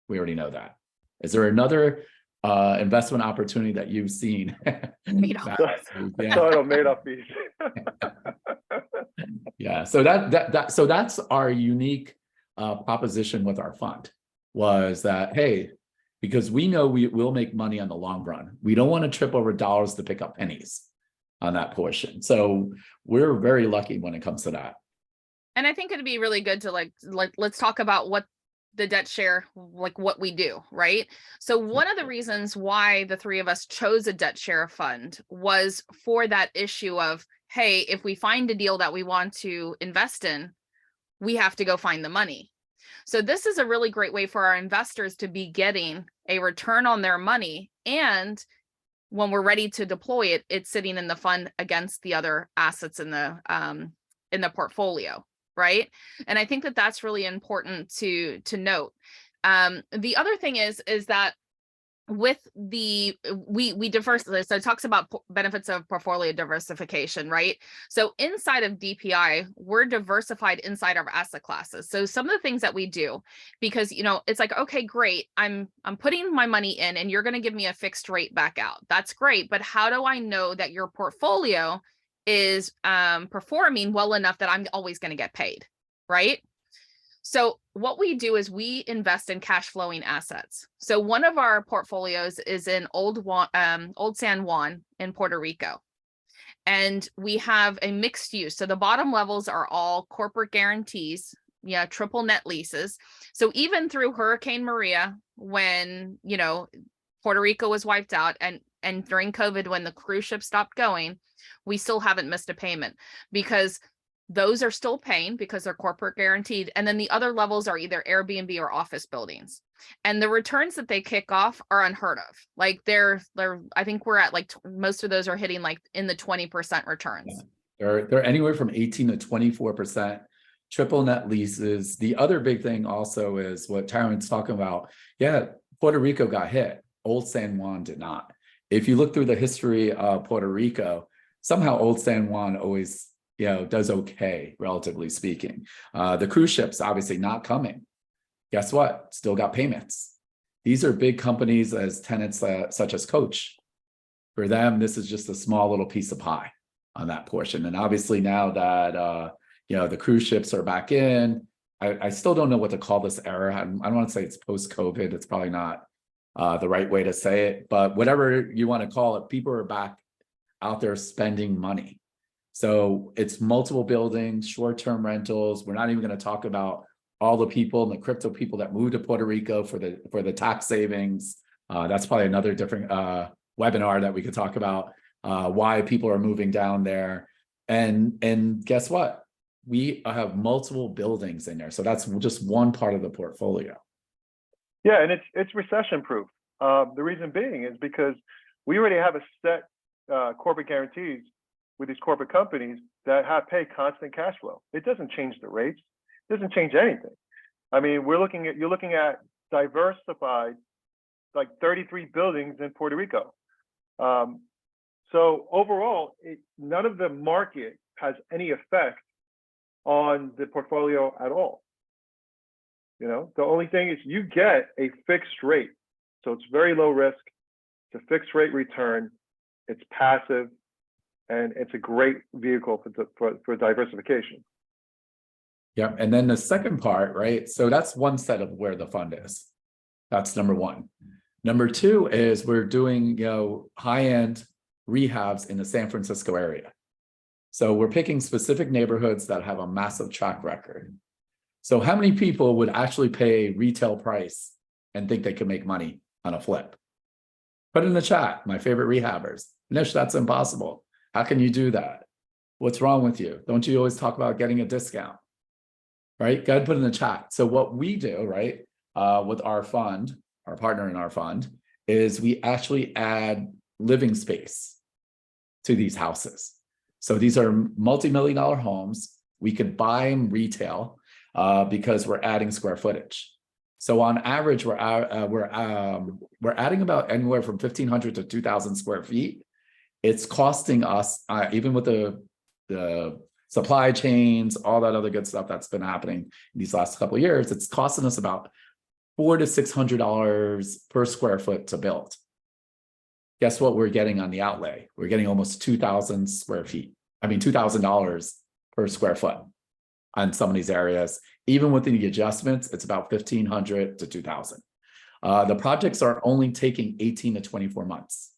we already know that. Is there another investment opportunity that you've seen? Made-up fees. Yeah. So that's our unique proposition with our fund, was that, hey, because we know we will make money on the long run. We don't want to trip over dollars to pick up pennies on that portion. So we're very lucky when it comes to that. And I think it'd be really good to like let's talk about what the debt share, like what we do, right? So one of the reasons why the three of us chose a debt share fund was for that issue of, hey, if we find a deal that we want to invest in, we have to go find the money. So this is a really great way for our investors to be getting a return on their money. And when we're ready to deploy it, it's sitting in the fund against the other assets in the portfolio, right? And I think that that's really important to note. The other thing is that with we diversify, so it talks about benefits of portfolio diversification, right? So inside of DPI, we're diversified inside our asset classes. So some of the things that we do, because it's like, okay, great, I'm putting my money in and you're going to give me a fixed rate back out. That's great, but how do I know that your portfolio is performing well enough that I'm always going to get paid, right? So what we do is we invest in cash flowing assets. So one of our portfolios is in Old San Juan in Puerto Rico. And we have a mixed use. So the bottom levels are all corporate guarantees, triple net leases. So even through Hurricane Maria, when, Puerto Rico was wiped out, and during COVID, when the cruise ship stopped going, we still haven't missed a payment because those are still paying because they're corporate guaranteed. And then the other levels are either Airbnb or office buildings. And the returns that they kick off are unheard of. Like they're I think we're at like most of those are hitting like in the 20% returns. Yeah. They're anywhere from 18 to 24%, triple net leases. The other big thing also is what Tyrant's talking about. Yeah, Puerto Rico got hit. Old San Juan did not. If you look through the history of Puerto Rico, somehow Old San Juan always does okay, relatively speaking. The cruise ships obviously not coming. Guess what? Still got payments. These are big companies as tenants such as Coach. For them, this is just a small little piece of pie on that portion. And obviously now that the cruise ships are back in, I still don't know what to call this era. I don't want to say it's post-COVID. It's probably not the right way to say it, but whatever you want to call it, people are back out there spending money. So it's multiple buildings, short-term rentals. We're not even going to talk about all the people and the crypto people that moved to Puerto Rico for the tax savings. That's probably another different webinar that we could talk about, why people are moving down there. And guess what? We have multiple buildings in there. So that's just one part of the portfolio. Yeah, and it's recession proof. The reason being is because we already have a set corporate guarantees with these corporate companies that pay constant cash flow. It doesn't change the rates. It doesn't change anything. I mean, you're looking at diversified, like 33 buildings in Puerto Rico. So overall, none of the market has any effect on the portfolio at all. You know, the only thing is you get a fixed rate. So it's very low risk. It's a fixed rate return. It's passive, and it's a great vehicle for diversification. Yeah, and then the second part, right? So that's one set of where the fund is. That's number one. Number two is we're doing, high-end rehabs in the San Francisco area. So we're picking specific neighborhoods that have a massive track record. So how many people would actually pay retail price and think they could make money on a flip? Put in the chat, my favorite rehabbers. Nish, that's impossible. How can you do that? What's wrong with you? Don't you always talk about getting a discount? Right? Go ahead and put in the chat. So what we do, right, with our fund, our partner in our fund, is we actually add living space to these houses. So these are multi-million-dollar homes. We could buy them retail because we're adding square footage. So on average, we're adding about anywhere from 1,500 to 2,000 square feet. It's costing us, even with the supply chains, all that other good stuff that's been happening in these last couple of years, it's costing us about $400 to $600 per square foot to build. Guess what we're getting on the outlay? We're getting almost 2,000 square feet. I mean, $2,000 per square foot on some of these areas. Even with the adjustments, it's about 1,500 to 2,000. The projects are only taking 18 to 24 months.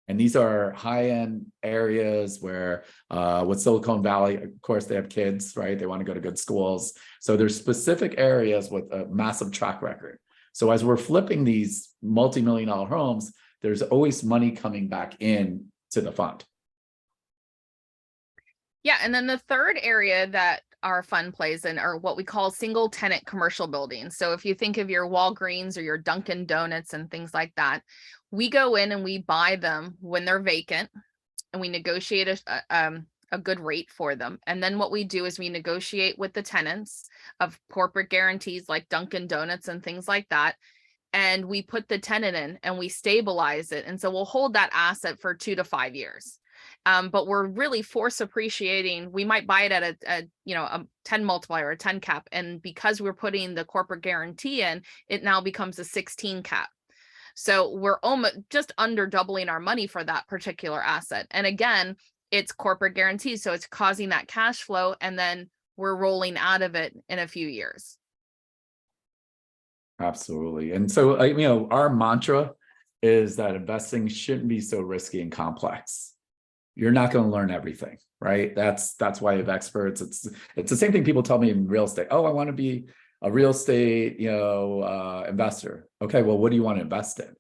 And these are high-end areas where with Silicon Valley, of course, they have kids, right? They want to go to good schools. So there's specific areas with a massive track record. So as we're flipping these multi-million-dollar homes, there's always money coming back in to the fund. Yeah, and then the third area that our fund plays in are what we call single tenant commercial buildings. So if you think of your Walgreens or your Dunkin' Donuts and things like that, we go in and we buy them when they're vacant, and we negotiate a good rate for them. And then what we do is we negotiate with the tenants of corporate guarantees like Dunkin' Donuts and things like that. And we put the tenant in and we stabilize it. And so we'll hold that asset for 2 to 5 years. But we're really force appreciating. We might buy it at a 10 multiplier, a 10 cap. And because we're putting the corporate guarantee in, it now becomes a 16 cap. So we're almost just under doubling our money for that particular asset. And again, it's corporate guarantees. So it's causing that cash flow, and then we're rolling out of it in a few years. Absolutely. And so, our mantra is that investing shouldn't be so risky and complex. You're not going to learn everything, right? That's why you have experts. It's the same thing people tell me in real estate. Oh, I want to be a real estate, investor. Okay, well, what do you want to invest in?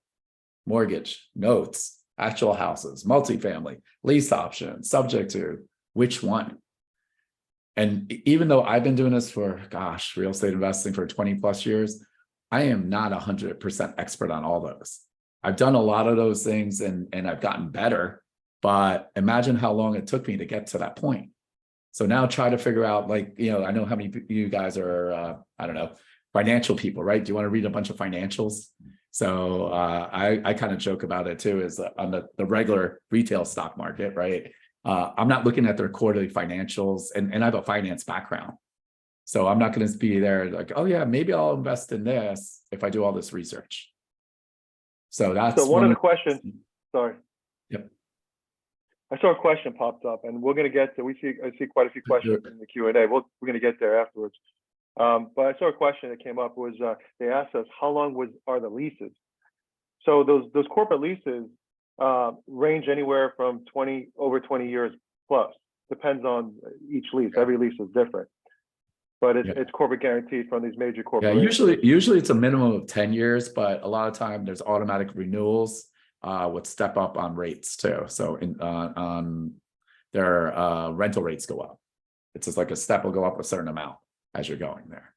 Mortgage, notes, actual houses, multifamily, lease options, subject to which one? And even though I've been doing this for, real estate investing for 20 plus years, I am not 100% expert on all those. I've done a lot of those things and I've gotten better, but imagine how long it took me to get to that point. So now try to figure out, I know how many of you guys are, financial people, right? Do you want to read a bunch of financials? So I kind of joke about it too, is on the regular retail stock market, right? I'm not looking at their quarterly financials, and I have a finance background. So I'm not going to be there like, oh yeah, maybe I'll invest in this if I do all this research. So that's one of the questions. Sorry. Yep. I saw a question popped up, and we're going to get to. I see quite a few questions in the Q&A. We're going to get there afterwards. But I saw a question that came up was they asked us how long are the leases? So those corporate leases range anywhere from over 20 years plus. Depends on each lease. Every lease is different, but it's corporate guaranteed from these major Yeah, corporations. usually it's a minimum of 10 years, but a lot of time there's automatic renewals with step up on rates too. So on their rental rates go up. It's just like a step will go up a certain amount as you're going there.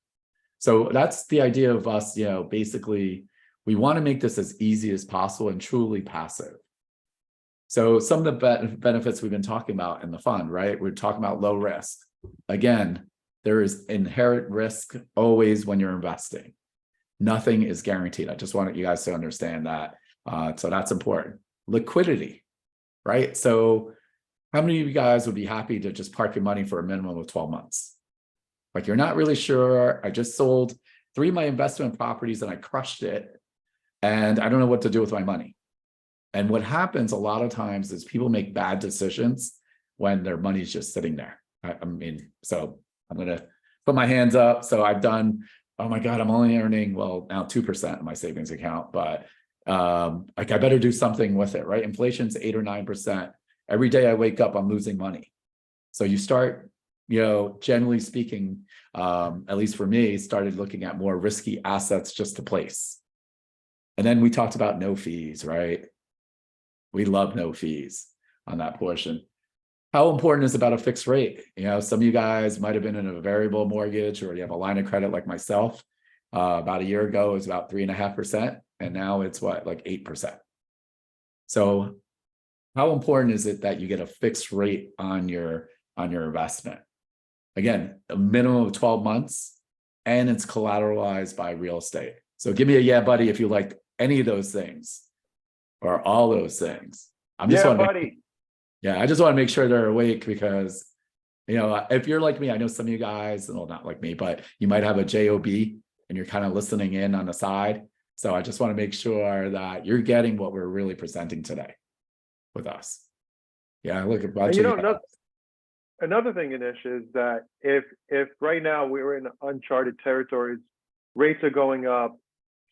So that's the idea of us, basically we want to make this as easy as possible and truly passive. So some of the benefits we've been talking about in the fund, right? We're talking about low risk. Again, there is inherent risk always when you're investing. Nothing is guaranteed. I just wanted you guys to understand that. So that's important. Liquidity, right? So how many of you guys would be happy to just park your money for a minimum of 12 months? Like you're not really sure. I just sold 3 of my investment properties and I crushed it. And I don't know what to do with my money. And what happens a lot of times is people make bad decisions when their money's just sitting there. So I'm going to put my hands up. So I've done, oh my God, I'm only earning, well, now 2% in my savings account, but like I better do something with it, right? Inflation's 8 or 9%. Every day I wake up, I'm losing money. So you start, generally speaking, at least for me, started looking at more risky assets just to place. And then we talked about no fees, right? We love no fees on that portion. How important is about a fixed rate? Some of you guys might have been in a variable mortgage or you have a line of credit like myself. About a year ago, it was about 3.5%. And now it's what, like 8%. So how important is it that you get a fixed rate on your investment? Again, a minimum of 12 months and it's collateralized by real estate. So give me a yeah, buddy, if you like any of those things or all those things. I just want to make sure they're awake because, if you're like me, I know some of you guys, well, not like me, but you might have a JOB and you're kind of listening in on the side. So I just want to make sure that you're getting what we're really presenting today with us. Yeah, look at another thing, Anish, is that if right now we're in uncharted territories, rates are going up.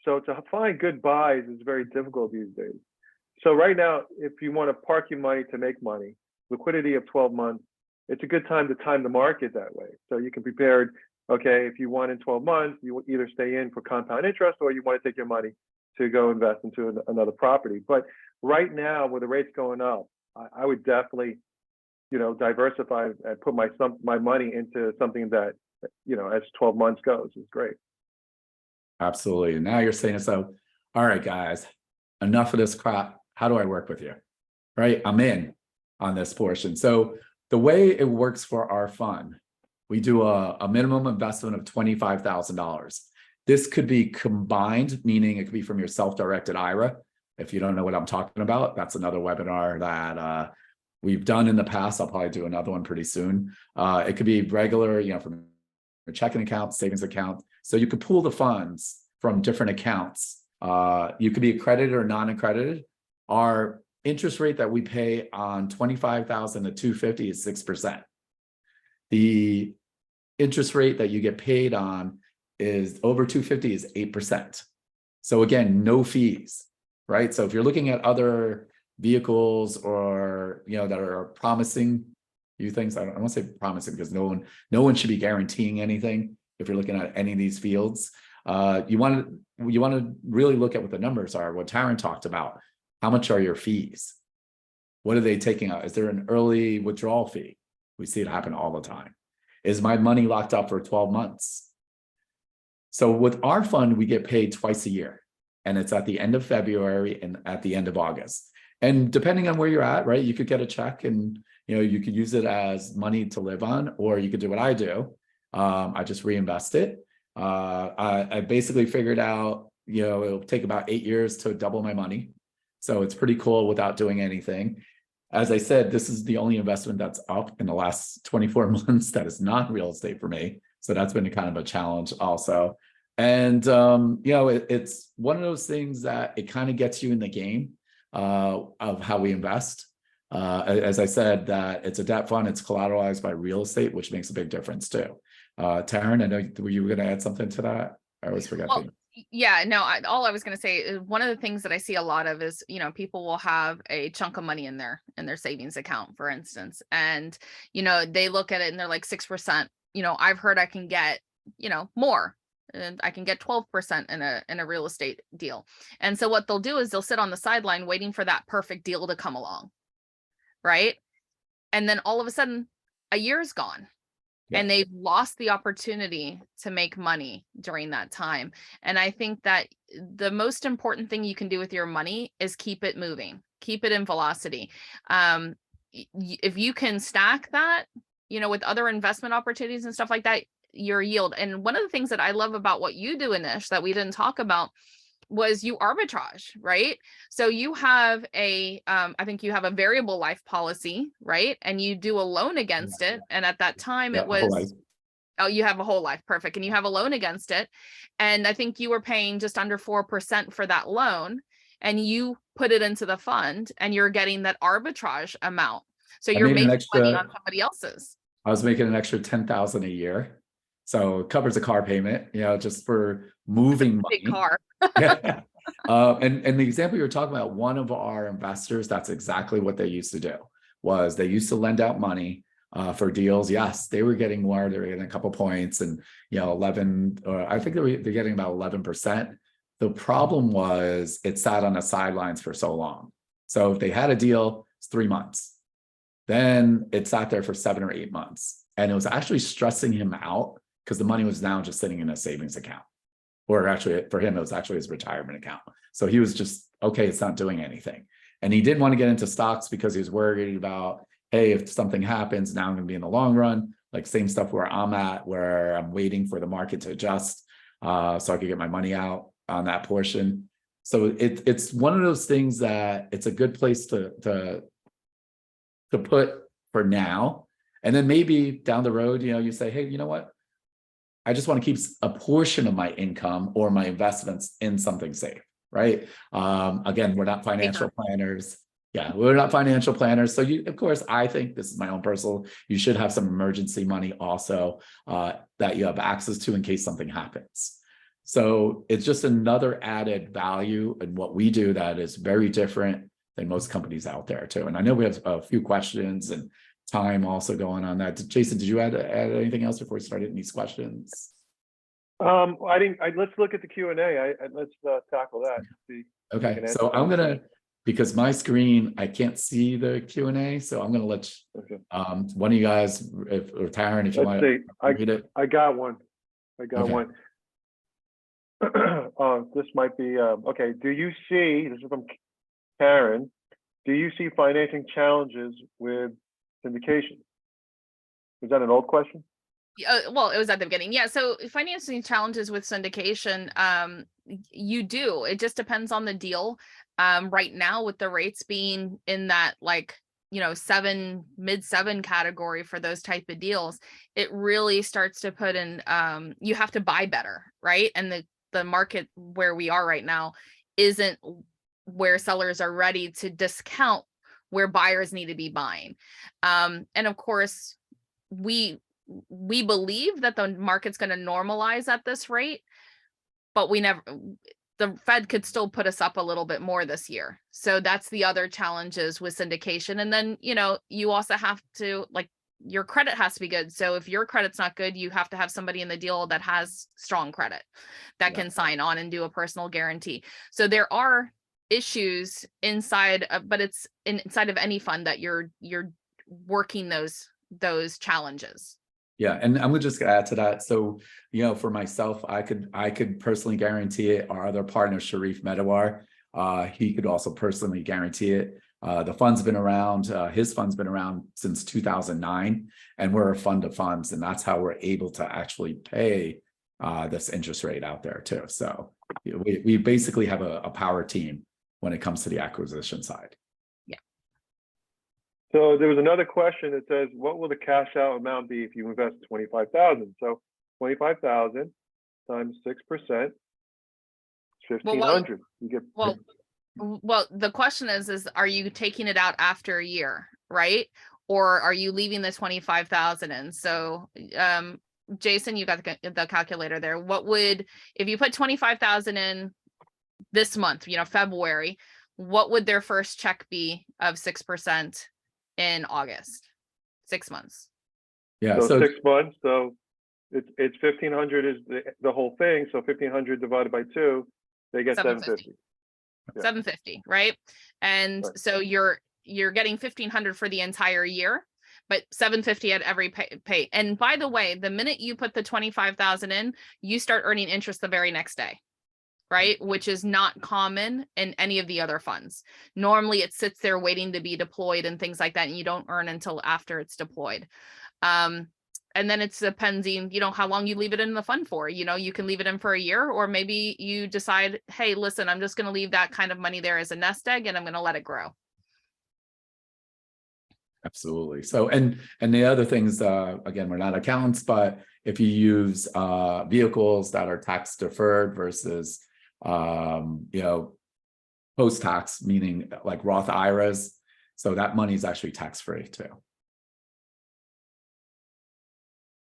So to find good buys is very difficult these days. So right now, if you want to park your money to make money, liquidity of 12 months, it's a good time to time the market that way. So you can prepare, okay, if you want in 12 months, you will either stay in for compound interest or you want to take your money to go invest into another property. But right now, with the rates going up, I would definitely, diversify and put my money into something that, as 12 months goes is great. Absolutely. Now you're saying so. All right, guys, enough of this crap. How do I work with you? Right? I'm in on this portion. So the way it works for our fund, we do a minimum investment of $25,000. This could be combined, meaning it could be from your self-directed IRA. If you don't know what I'm talking about, that's another webinar that we've done in the past. I'll probably do another one pretty soon. It could be regular, from your checking account, savings account. So you could pool the funds from different accounts. You could be accredited or non-accredited. Our interest rate that we pay on $25,000 to $250 is 6%. The interest rate that you get paid on is over $250 is 8%. So again, no fees, right? So if you're looking at other vehicles or that are promising you things, I don't want to say promising because no one should be guaranteeing anything. If you're looking at any of these fields, you want to really look at what the numbers are. What Taryn talked about. How much are your fees? What are they taking out? Is there an early withdrawal fee? We see it happen all the time. Is my money locked up for 12 months? So with our fund, we get paid twice a year, and it's at the end of February and at the end of August. And depending on where you're at, right, you could get a check and you could use it as money to live on, or you could do what I do. I just reinvest it. I basically figured out, it'll take about 8 years to double my money. So it's pretty cool without doing anything. As I said, this is the only investment that's up in the last 24 months that is not real estate for me. So that's been kind of a challenge also. And, it's one of those things that it kind of gets you in the game of how we invest. As I said, that it's a debt fund, it's collateralized by real estate, which makes a big difference too. Taryn, I know you were going to add something to that. I always forget. Yeah, no, all I was going to say is one of the things that I see a lot of is, people will have a chunk of money in their savings account, for instance, and, they look at it and they're like 6%, I've heard I can get, more, and I can get 12% in a real estate deal. And so what they'll do is they'll sit on the sideline waiting for that perfect deal to come along. Right. And then all of a sudden a year's gone. Yeah. And they've lost the opportunity to make money during that time. And I think that the most important thing you can do with your money is keep it moving, keep it in velocity. If you can stack that, with other investment opportunities and stuff like that, your yield. And one of the things that I love about what you do, Anish, that we didn't talk about was you arbitrage, right? So you have I think you have a variable life policy, right? And you do a loan against it. And at that time it was, oh, you have a whole life. Perfect. And you have a loan against it. And I think you were paying just under 4% for that loan, and you put it into the fund and you're getting that arbitrage amount. So you're making money on somebody else's. I was making an extra 10,000 a year. So it covers a car payment, just for moving money. Big car. Yeah. And the example you're talking about, one of our investors, that's exactly what they used to do. Was they used to lend out money for deals. Yes, they were getting more. They were getting a couple points, and 11, or I think they're getting about 11%. The problem was it sat on the sidelines for so long. So if they had a deal, it's 3 months. Then it sat there for 7 or 8 months, and it was actually stressing him out because the money was now just sitting in a savings account. Or actually, for him, it was actually his retirement account. So he was just, okay, it's not doing anything. And he didn't want to get into stocks because he was worried about, hey, if something happens, now I'm going to be in the long run. Like same stuff where I'm at, where I'm waiting for the market to adjust so I could get my money out on that portion. So it's one of those things that it's a good place to put for now. And then maybe down the road, you say, hey, you know what? I just want to keep a portion of my income or my investments in something safe, right? Again, we're not financial planners. Yeah, we're not financial planners. So of course, I think this is my own personal, you should have some emergency money also that you have access to in case something happens. So it's just another added value in what we do that is very different than most companies out there too. And I know we have a few questions and time also going on that. Jason, did you add anything else before we started these questions? I didn't. Let's look at the Q&A. Let's tackle that. Okay, so I'm gonna, because my screen, I can't see the Q&A, so I'm gonna let one of you guys, or Taryn, if you want to read it. I got one. One. This might be okay. Do you see? This is from Karen. Do you see financing challenges with syndication? Is that an old question? Well, it was at the beginning. Yeah. So financing challenges with syndication, you do. It just depends on the deal. Right now, with the rates being in that mid-7 category for those type of deals, it really starts to put in, you have to buy better, right? And the market where we are right now isn't where sellers are ready to discount where buyers need to be buying. And of course, we believe that the market's going to normalize at this rate, but the Fed could still put us up a little bit more this year. So that's the other challenges with syndication. And then, you also have to, your credit has to be good. So if your credit's not good, you have to have somebody in the deal that has strong credit that can sign on and do a personal guarantee. So there are issues inside, but it's inside of any fund that you're working those challenges. Yeah, and I'm gonna just add to that. So, for myself, I could personally guarantee it. Our other partner, Sharif Medawar, he could also personally guarantee it. The fund's been around, his fund's been around since 2009, and we're a fund of funds, and that's how we're able to actually pay this interest rate out there too. So we basically have a power team when it comes to the acquisition side. Yeah. So there was another question that says, what will the cash out amount be if you invest 25,000? So 25,000 times 6%, 1,500. You get well, the question is are you taking it out after a year, right? Or are you leaving the 25,000 in? So Jason, you got the calculator there. What would, if you put 25,000 in this month, February, what would their first check be of 6% in August? 6 months. Yeah. So So 6 months. So it's 1,500 is the whole thing. So 1,500 divided by 2, they get 750. Yeah. 750, right? And Right. so you're getting 1,500 for the entire year, but 750 at every pay. And by the way, the minute you put the 25,000 in, you start earning interest the very next day, right? Which is not common in any of the other funds. Normally it sits there waiting to be deployed and things like that, and you don't earn until after it's deployed. And then it's depending, how long you leave it in the fund for. You can leave it in for a year, or maybe you decide, hey, listen, I'm just going to leave that kind of money there as a nest egg and I'm going to let it grow. absolutely. So, and the other things, again, we're not accountants, but if you use vehicles that are tax deferred versus, post-tax, meaning like Roth IRAs, so that money is actually tax-free too.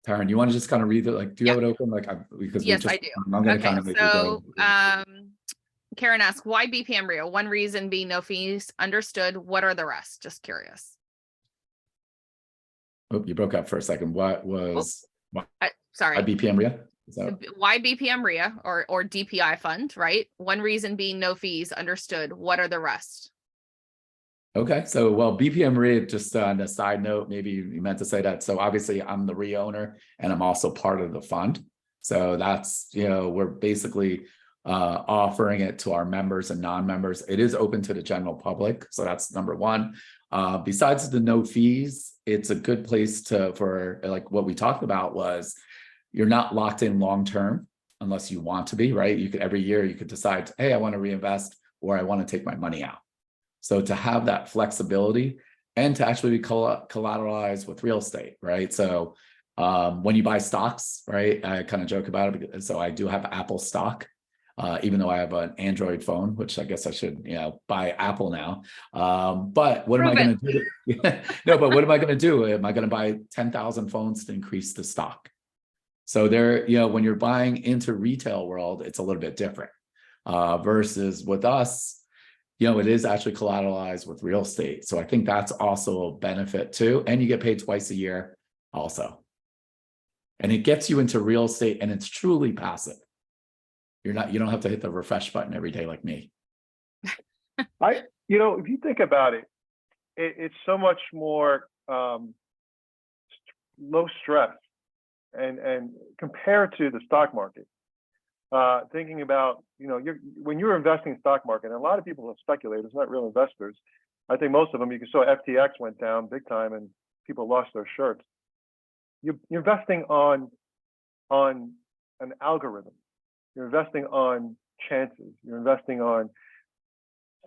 Taryn, you want to just kind of read it? Like, do you have it open? Like, because yes, I do. I'm going to kind of make it go. Karen asks, why BPM Rio? One reason being no fees. Understood. What are the rest? Just curious. Oh, you broke up for a second. What was sorry? Why BPM Rio? Why BPM RIA or DPI fund, right? One reason being no fees. Understood. What are the rest? Okay, so well, BPM RIA, just on a side note, maybe you meant to say that. So obviously I'm the RIA owner and I'm also part of the fund. So that's, we're basically offering it to our members and non-members. It is open to the general public. So that's number one. Besides the no fees, it's a good place for like what we talked about was you're not locked in long-term unless you want to be, right? You could every year you could decide, hey, I want to reinvest or I want to take my money out. So to have that flexibility and to actually be collateralized with real estate, right? So when you buy stocks, right? I kind of joke about it because so I do have Apple stock, even though I have an Android phone, which I guess I should, buy Apple now. But what am I going to do? No, but what am I going to do? Am I going to buy 10,000 phones to increase the stock? So there, when you're buying into retail world, it's a little bit different versus with us. It is actually collateralized with real estate. So I think that's also a benefit too. And you get paid twice a year also. And it gets you into real estate and it's truly passive. You don't have to hit the refresh button every day like me. If you think about it, it's so much more low stress and compared to the stock market. Thinking about, when you're investing in stock market, and a lot of people are speculators, not real investors. I think most of them, you saw FTX went down big time and people lost their shirts. You're investing on an algorithm. You're investing on chances. You're investing on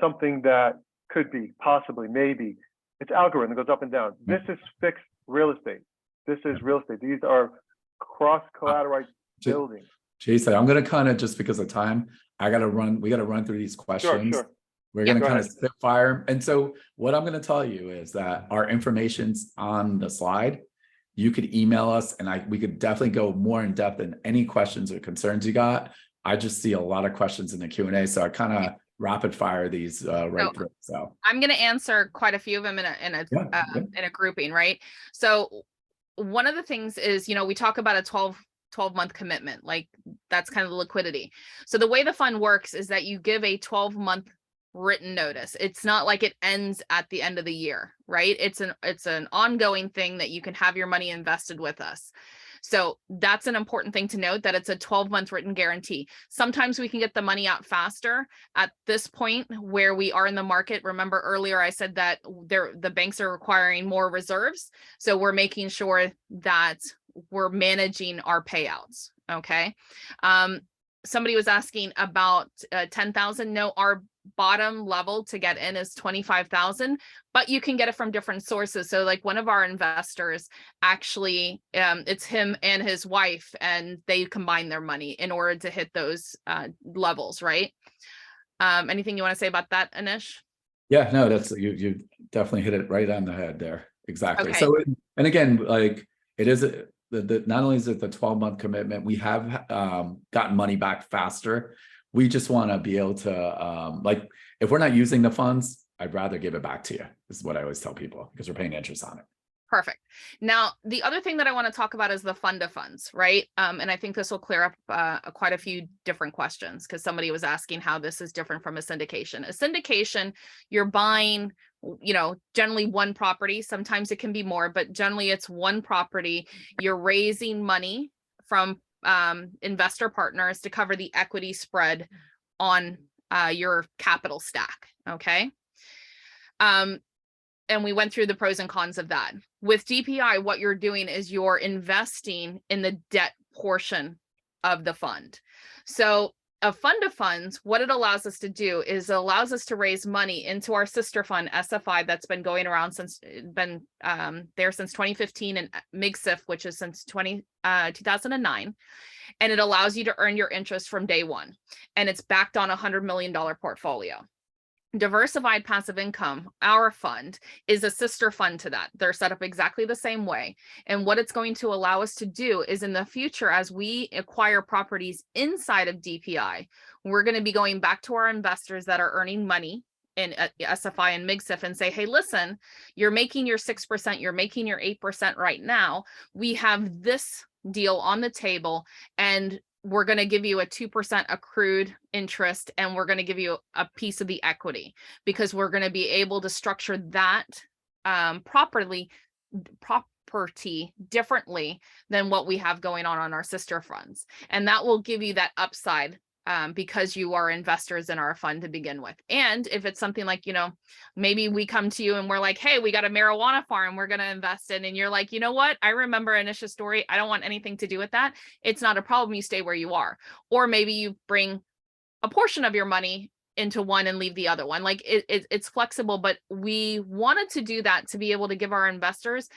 something that could be, possibly, maybe. It's algorithm, it goes up and down. This is fixed real estate. This is real estate. These are cross-collateralized buildings. Jason, I'm going to kind of, just because of time, we got to run through these questions. Sure. We're going to kind of spitfire. And so what I'm going to tell you is that our information's on the slide. You could email us and we could definitely go more in depth in any questions or concerns you got. I just see a lot of questions in the Q&A. So I kind of rapid fire these through. So I'm going to answer quite a few of them in a grouping, right? So one of the things is, we talk about a 12-month commitment, like that's kind of the liquidity. So the way the fund works is that you give a 12-month written notice. It's not like it ends at the end of the year, right? It's an ongoing thing that you can have your money invested with us. So that's an important thing to note, that it's a 12-month written guarantee. Sometimes we can get the money out faster at this point where we are in the market. Remember earlier I said that the banks are requiring more reserves. So we're making sure that we're managing our payouts. Okay. Somebody was asking about 10,000. No, our bottom level to get in is 25,000, but you can get it from different sources. So like one of our investors, actually, it's him and his wife, and they combine their money in order to hit those levels, right? Anything you want to say about that, Anish? Yeah, no, that's you definitely hit it right on the head there. Exactly. Okay. So, and again, like it is not only is it the 12-month commitment, we have gotten money back faster. We just want to be able to like, if we're not using the funds, I'd rather give it back to you. This is what I always tell people, because we're paying interest on it. Perfect. Now, the other thing that I want to talk about is the fund of funds, right? And I think this will clear up quite a few different questions, because somebody was asking how this is different from a syndication. A syndication, you're buying, generally one property. Sometimes it can be more, but generally it's one property. You're raising money from investor partners to cover the equity spread on your capital stack. Okay. And we went through the pros and cons of that. With DPI, what you're doing is you're investing in the debt portion of the fund. So a fund of funds, what it allows us to do is it allows us to raise money into our sister fund, SFI, that's been going around since, there since 2015, and MIGSIF, which is since 2009. And it allows you to earn your interest from day one. And it's backed on $100 million portfolio. Diversified passive income, our fund, is a sister fund to that. They're set up exactly the same way. And what it's going to allow us to do is, in the future, as we acquire properties inside of DPI, we're going to be going back to our investors that are earning money in SFI and MIGSIF and say, hey, listen, you're making your 6%, you're making your 8% right now. We have this deal on the table, and we're going to give you a 2% accrued interest, and we're going to give you a piece of the equity, because we're going to be able to structure that property differently than what we have going on our sister funds. And that will give you that upside because you are investors in our fund to begin with. And if it's something like, maybe we come to you and we're like, hey, we got a marijuana farm we're going to invest in. And you're like, you know what? I remember Anisha's story. I don't want anything to do with that. It's not a problem. You stay where you are. Or maybe you bring a portion of your money into one and leave the other one. Like it's flexible, but we wanted to do that to be able to give our investors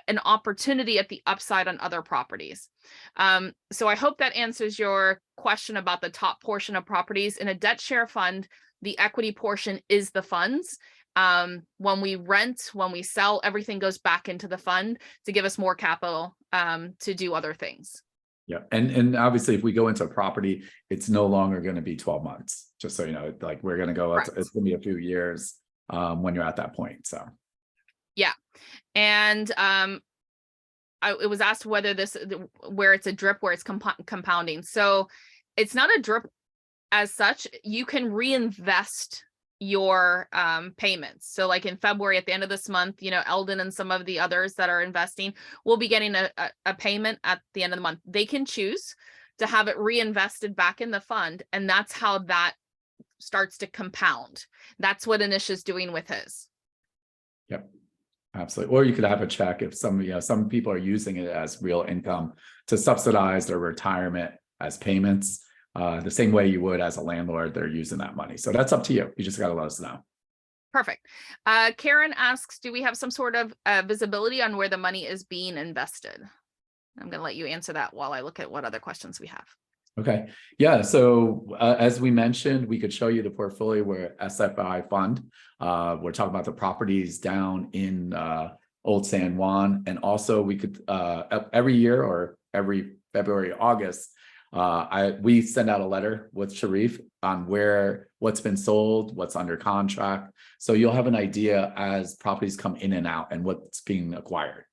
an opportunity at the upside on other properties. So I hope that answers your question about the top portion of properties. In a debt share fund, the equity portion is the funds. When we rent, when we sell, everything goes back into the fund to give us more capital to do other things. Yeah. And obviously, if we go into a property, it's no longer going to be 12 months, just so you know, like we're going to go, it's going to be a few years when you're at that point. So. Yeah. And it was asked whether where it's a drip, where it's compounding. So it's not a drip as such. You can reinvest your payments. So like in February, at the end of this month, Eldon and some of the others that are investing will be getting a payment at the end of the month. They can choose to have it reinvested back in the fund. And that's how that starts to compound. That's what Anish is doing with his. Yep. Absolutely. Or you could have a check if some people are using it as real income to subsidize their retirement as payments, the same way you would as a landlord. They're using that money. So that's up to you. You just got to let us know. Perfect. Karen asks, do we have some sort of visibility on where the money is being invested? I'm going to let you answer that while I look at what other questions we have. Okay. Yeah. So as we mentioned, we could show you the portfolio where SFI fund. We're talking about the properties down in Old San Juan. And also we could every year or every February, August, we send out a letter with Sharif on what's been sold, what's under contract. So you'll have an idea as properties come in and out and what's being acquired.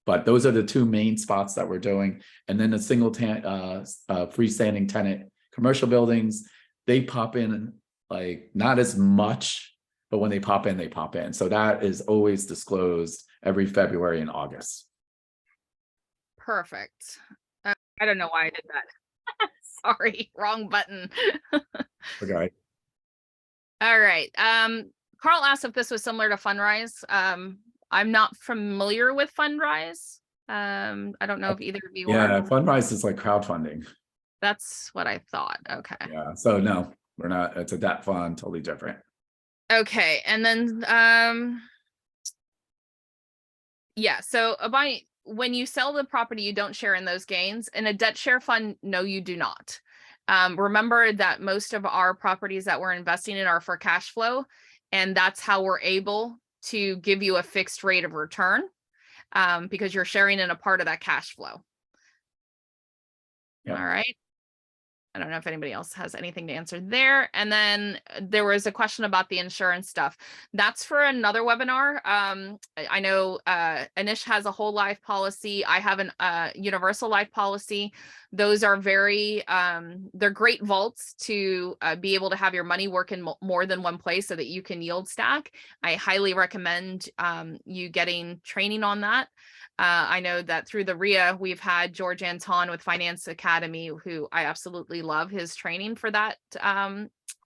But those are the two main spots that we're doing. And then the single freestanding tenant commercial buildings, they pop in like not as much, but when they pop in, they pop in. So that is always disclosed every February and August. Perfect. I don't know why I did that. Sorry, wrong button. Okay. All right. Carl asked if this was similar to Fundrise. I'm not familiar with Fundrise. I don't know if either of you are. Yeah, Fundrise is like crowdfunding. That's what I thought. Okay. Yeah. So no, we're not. It's a debt fund, totally different. Okay. And then, yeah. So when you sell the property, you don't share in those gains. In a debt share fund, no, you do not. Remember that most of our properties that we're investing in are for cash flow, and that's how we're able to give you a fixed rate of return because you're sharing in a part of that cash flow. Yeah. All right. I don't know if anybody else has anything to answer there. And then there was a question about the insurance stuff. That's for another webinar. I know Anish has a whole life policy. I have an universal life policy. Those are very, they're great vaults to be able to have your money work in more than one place so that you can yield stack. I highly recommend you getting training on that. I know that through the RIA, we've had George Anton with Finance Academy, who I absolutely love his training for that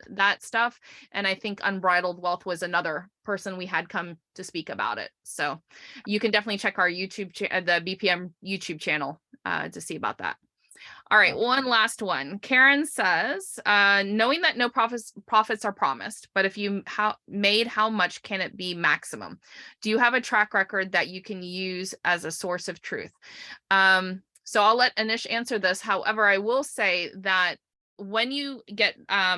that stuff. And I think Unbridled Wealth was another person we had come to speak about it. So you can definitely check our YouTube, the BPM YouTube channel to see about that. All right, one last one. Karen says, knowing that no profits are promised, but if you made, how much can it be maximum? Do you have a track record that you can use as a source of truth? So I'll let Anish answer this. However, I will say that when you get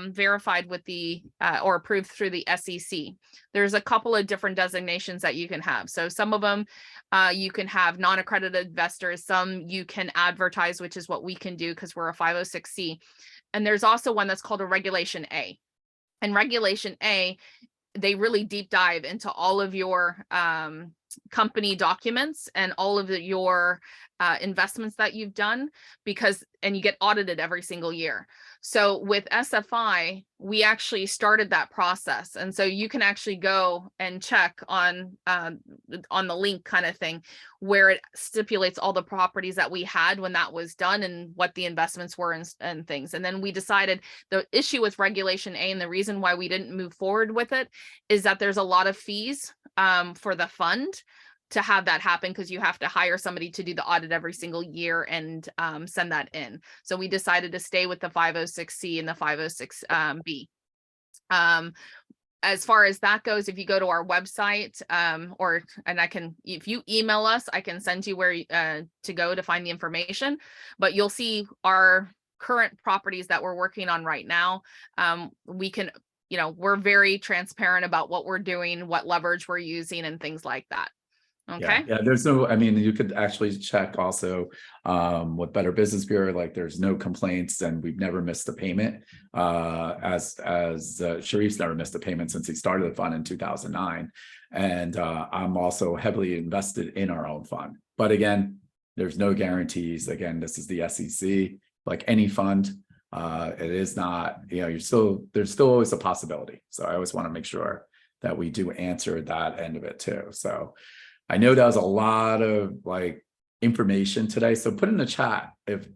verified with the or approved through the SEC, there's a couple of different designations that you can have. So some of them you can have non-accredited investors, some you can advertise, which is what we can do because we're a 506C. And there's also one that's called a Regulation A. And Regulation A, they really deep dive into all of your company documents and all of your investments that you've done, and you get audited every single year. So with SFI, we actually started that process. And so you can actually go and check on the link kind of thing, where it stipulates all the properties that we had when that was done and what the investments were and things. And then we decided the issue with Regulation A and the reason why we didn't move forward with it is that there's a lot of fees for the fund to have that happen, because you have to hire somebody to do the audit every single year and send that in. So we decided to stay with the 506C and the 506B. As far as that goes, if you go to our website, if you email us, I can send you where to go to find the information, but you'll see our current properties that we're working on right now. We can, we're very transparent about what we're doing, what leverage we're using and things like that. Okay. Yeah, there's no, you could actually check also with Better Business Bureau, like there's no complaints and we've never missed a payment. As Sharif's never missed a payment since he started the fund in 2009. And I'm also heavily invested in our own fund. But again, there's no guarantees. Again, this is the SEC, like any fund. It is not, there's still always a possibility. So I always want to make sure that we do answer that end of it too. So I know that was a lot of information today. So put in the chat if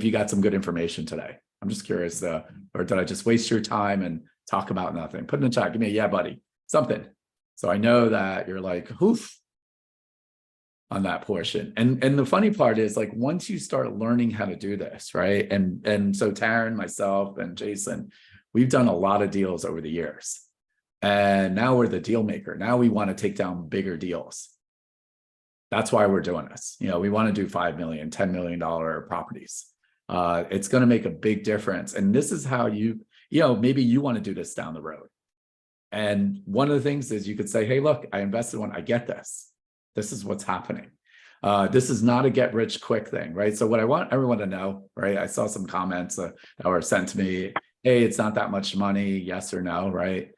you got some good information today. I'm just curious, or did I just waste your time and talk about nothing? Put in the chat, give me a yeah, buddy, something. So I know that you're like, hoof on that portion. And the funny part is once you start learning how to do this, right? And so Taryn, myself, and Jason, we've done a lot of deals over the years. And now we're the deal maker. Now we want to take down bigger deals. That's why we're doing this. We want to do $5 million, $10 million properties. It's going to make a big difference. And this is how maybe you want to do this down the road. And one of the things is you could say, hey, look, I invested one. I get this. This is what's happening. This is not a get rich quick thing, right? So what I want everyone to know, right? I saw some comments that were sent to me. Hey, it's not that much money. Yes or no, right?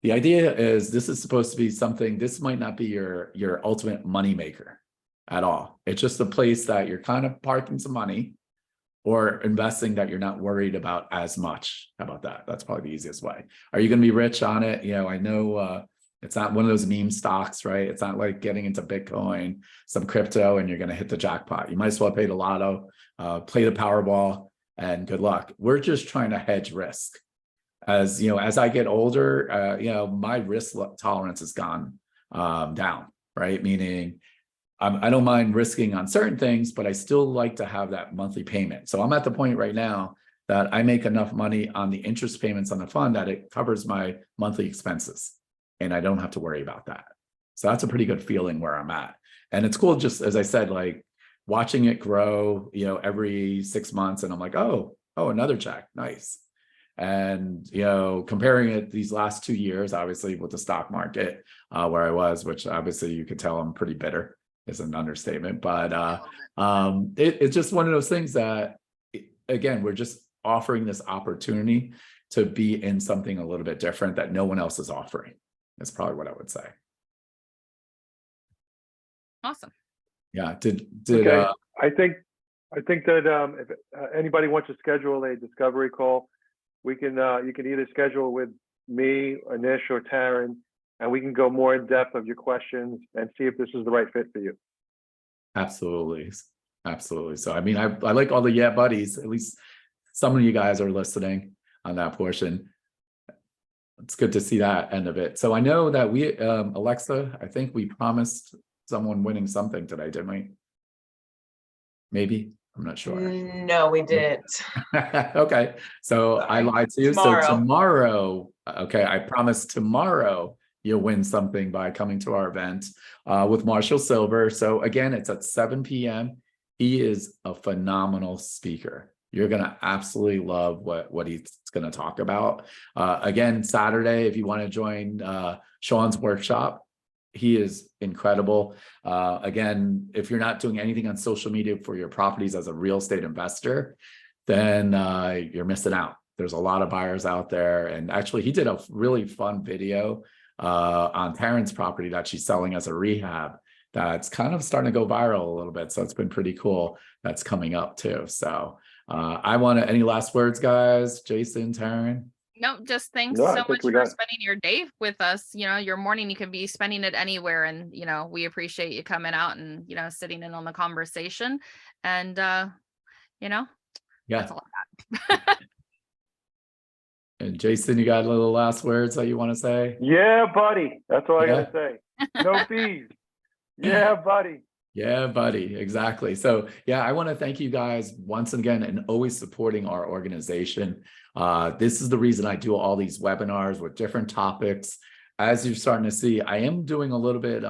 The idea is this is supposed to be something, this might not be your ultimate money maker at all. It's just a place that you're kind of parking some money or investing that you're not worried about as much. How about that? That's probably the easiest way. Are you going to be rich on it? I know it's not one of those meme stocks, right? It's not like getting into Bitcoin, some crypto, and you're going to hit the jackpot. You might as well pay the lotto, play the Powerball, and good luck. We're just trying to hedge risk. As I get older, my risk tolerance has gone down, right? Meaning I don't mind risking on certain things, but I still like to have that monthly payment. So I'm at the point right now that I make enough money on the interest payments on the fund that it covers my monthly expenses and I don't have to worry about that. So that's a pretty good feeling where I'm at. And it's cool, just as I said, watching it grow, every 6 months, and I'm like, oh, another check, nice. And comparing it these last 2 years, obviously with the stock market where I was, which obviously you could tell I'm pretty bitter, is an understatement, but it's just one of those things that again, we're just offering this opportunity to be in something a little bit different that no one else is offering. That's probably what I would say. Awesome. Yeah. Did Okay. I think that if anybody wants to schedule a discovery call, we can you can either schedule with me, Anish, or Taryn, and we can go more in depth of your questions and see if this is the right fit for you. Absolutely. Absolutely. So I mean, I like all the yeah buddies. At least some of you guys are listening on that portion. It's good to see that end of it. So I know that we Alexa, I think we promised someone winning something today, didn't we? Maybe. I'm not sure. No, we didn't. Okay. So I Sorry. lied to you. Tomorrow. So tomorrow, okay, I promise tomorrow you'll win something by coming to our event with Marshall Silver. So again, it's at 7 p.m. He is a phenomenal speaker. You're going to absolutely love what he's going to talk about. Again, Saturday, if you want to join Sean's workshop, he is incredible. Again, if you're not doing anything on social media for your properties as a real estate investor, then you're missing out. There's a lot of buyers out there. And actually, he did a really fun video on Taryn's property that she's selling as a rehab that's kind of starting to go viral a little bit. So it's been pretty cool. That's coming up too. So any last words, guys? Jason, Taryn? No, just thanks No, so I think much we for got it. spending your day with us. You know, your morning, you could be spending it anywhere. And, you know, we appreciate you coming out and, you know, sitting in on the conversation. And, you know, Yeah. that's all I got. And Jason, you got a little last words that you want to say? Yeah, buddy. That's all I Yeah. gotta say. No fees. Yeah, buddy. Yeah, buddy. Exactly. So yeah, I want to thank you guys once again and always supporting our organization. This is the reason I do all these webinars with different topics. As you're starting to see, I am doing a little bit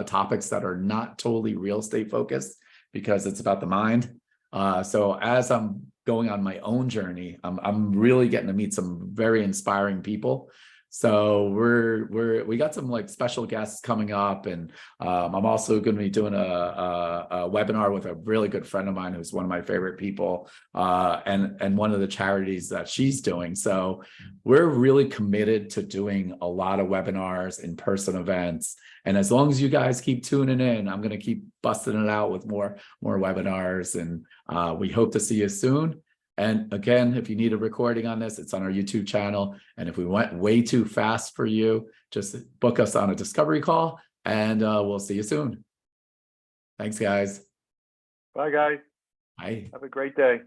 topics that are not totally real estate focused because it's about the mind. So as I'm going on my own journey, I'm really getting to meet some very inspiring people. So we got some like special guests coming up, and I'm also going to be doing a webinar with a really good friend of mine who's one of my favorite people, and one of the charities that she's doing. So we're really committed to doing a lot of webinars, in-person events, and as long as you guys keep tuning in, I'm going to keep busting it out with more webinars, and we hope to see you soon. And again, if you need a recording on this, it's on our YouTube channel. And if we went way too fast for you, just book us on a discovery call, and we'll see you soon. Thanks, guys. Bye, guys. Bye. Have a great day.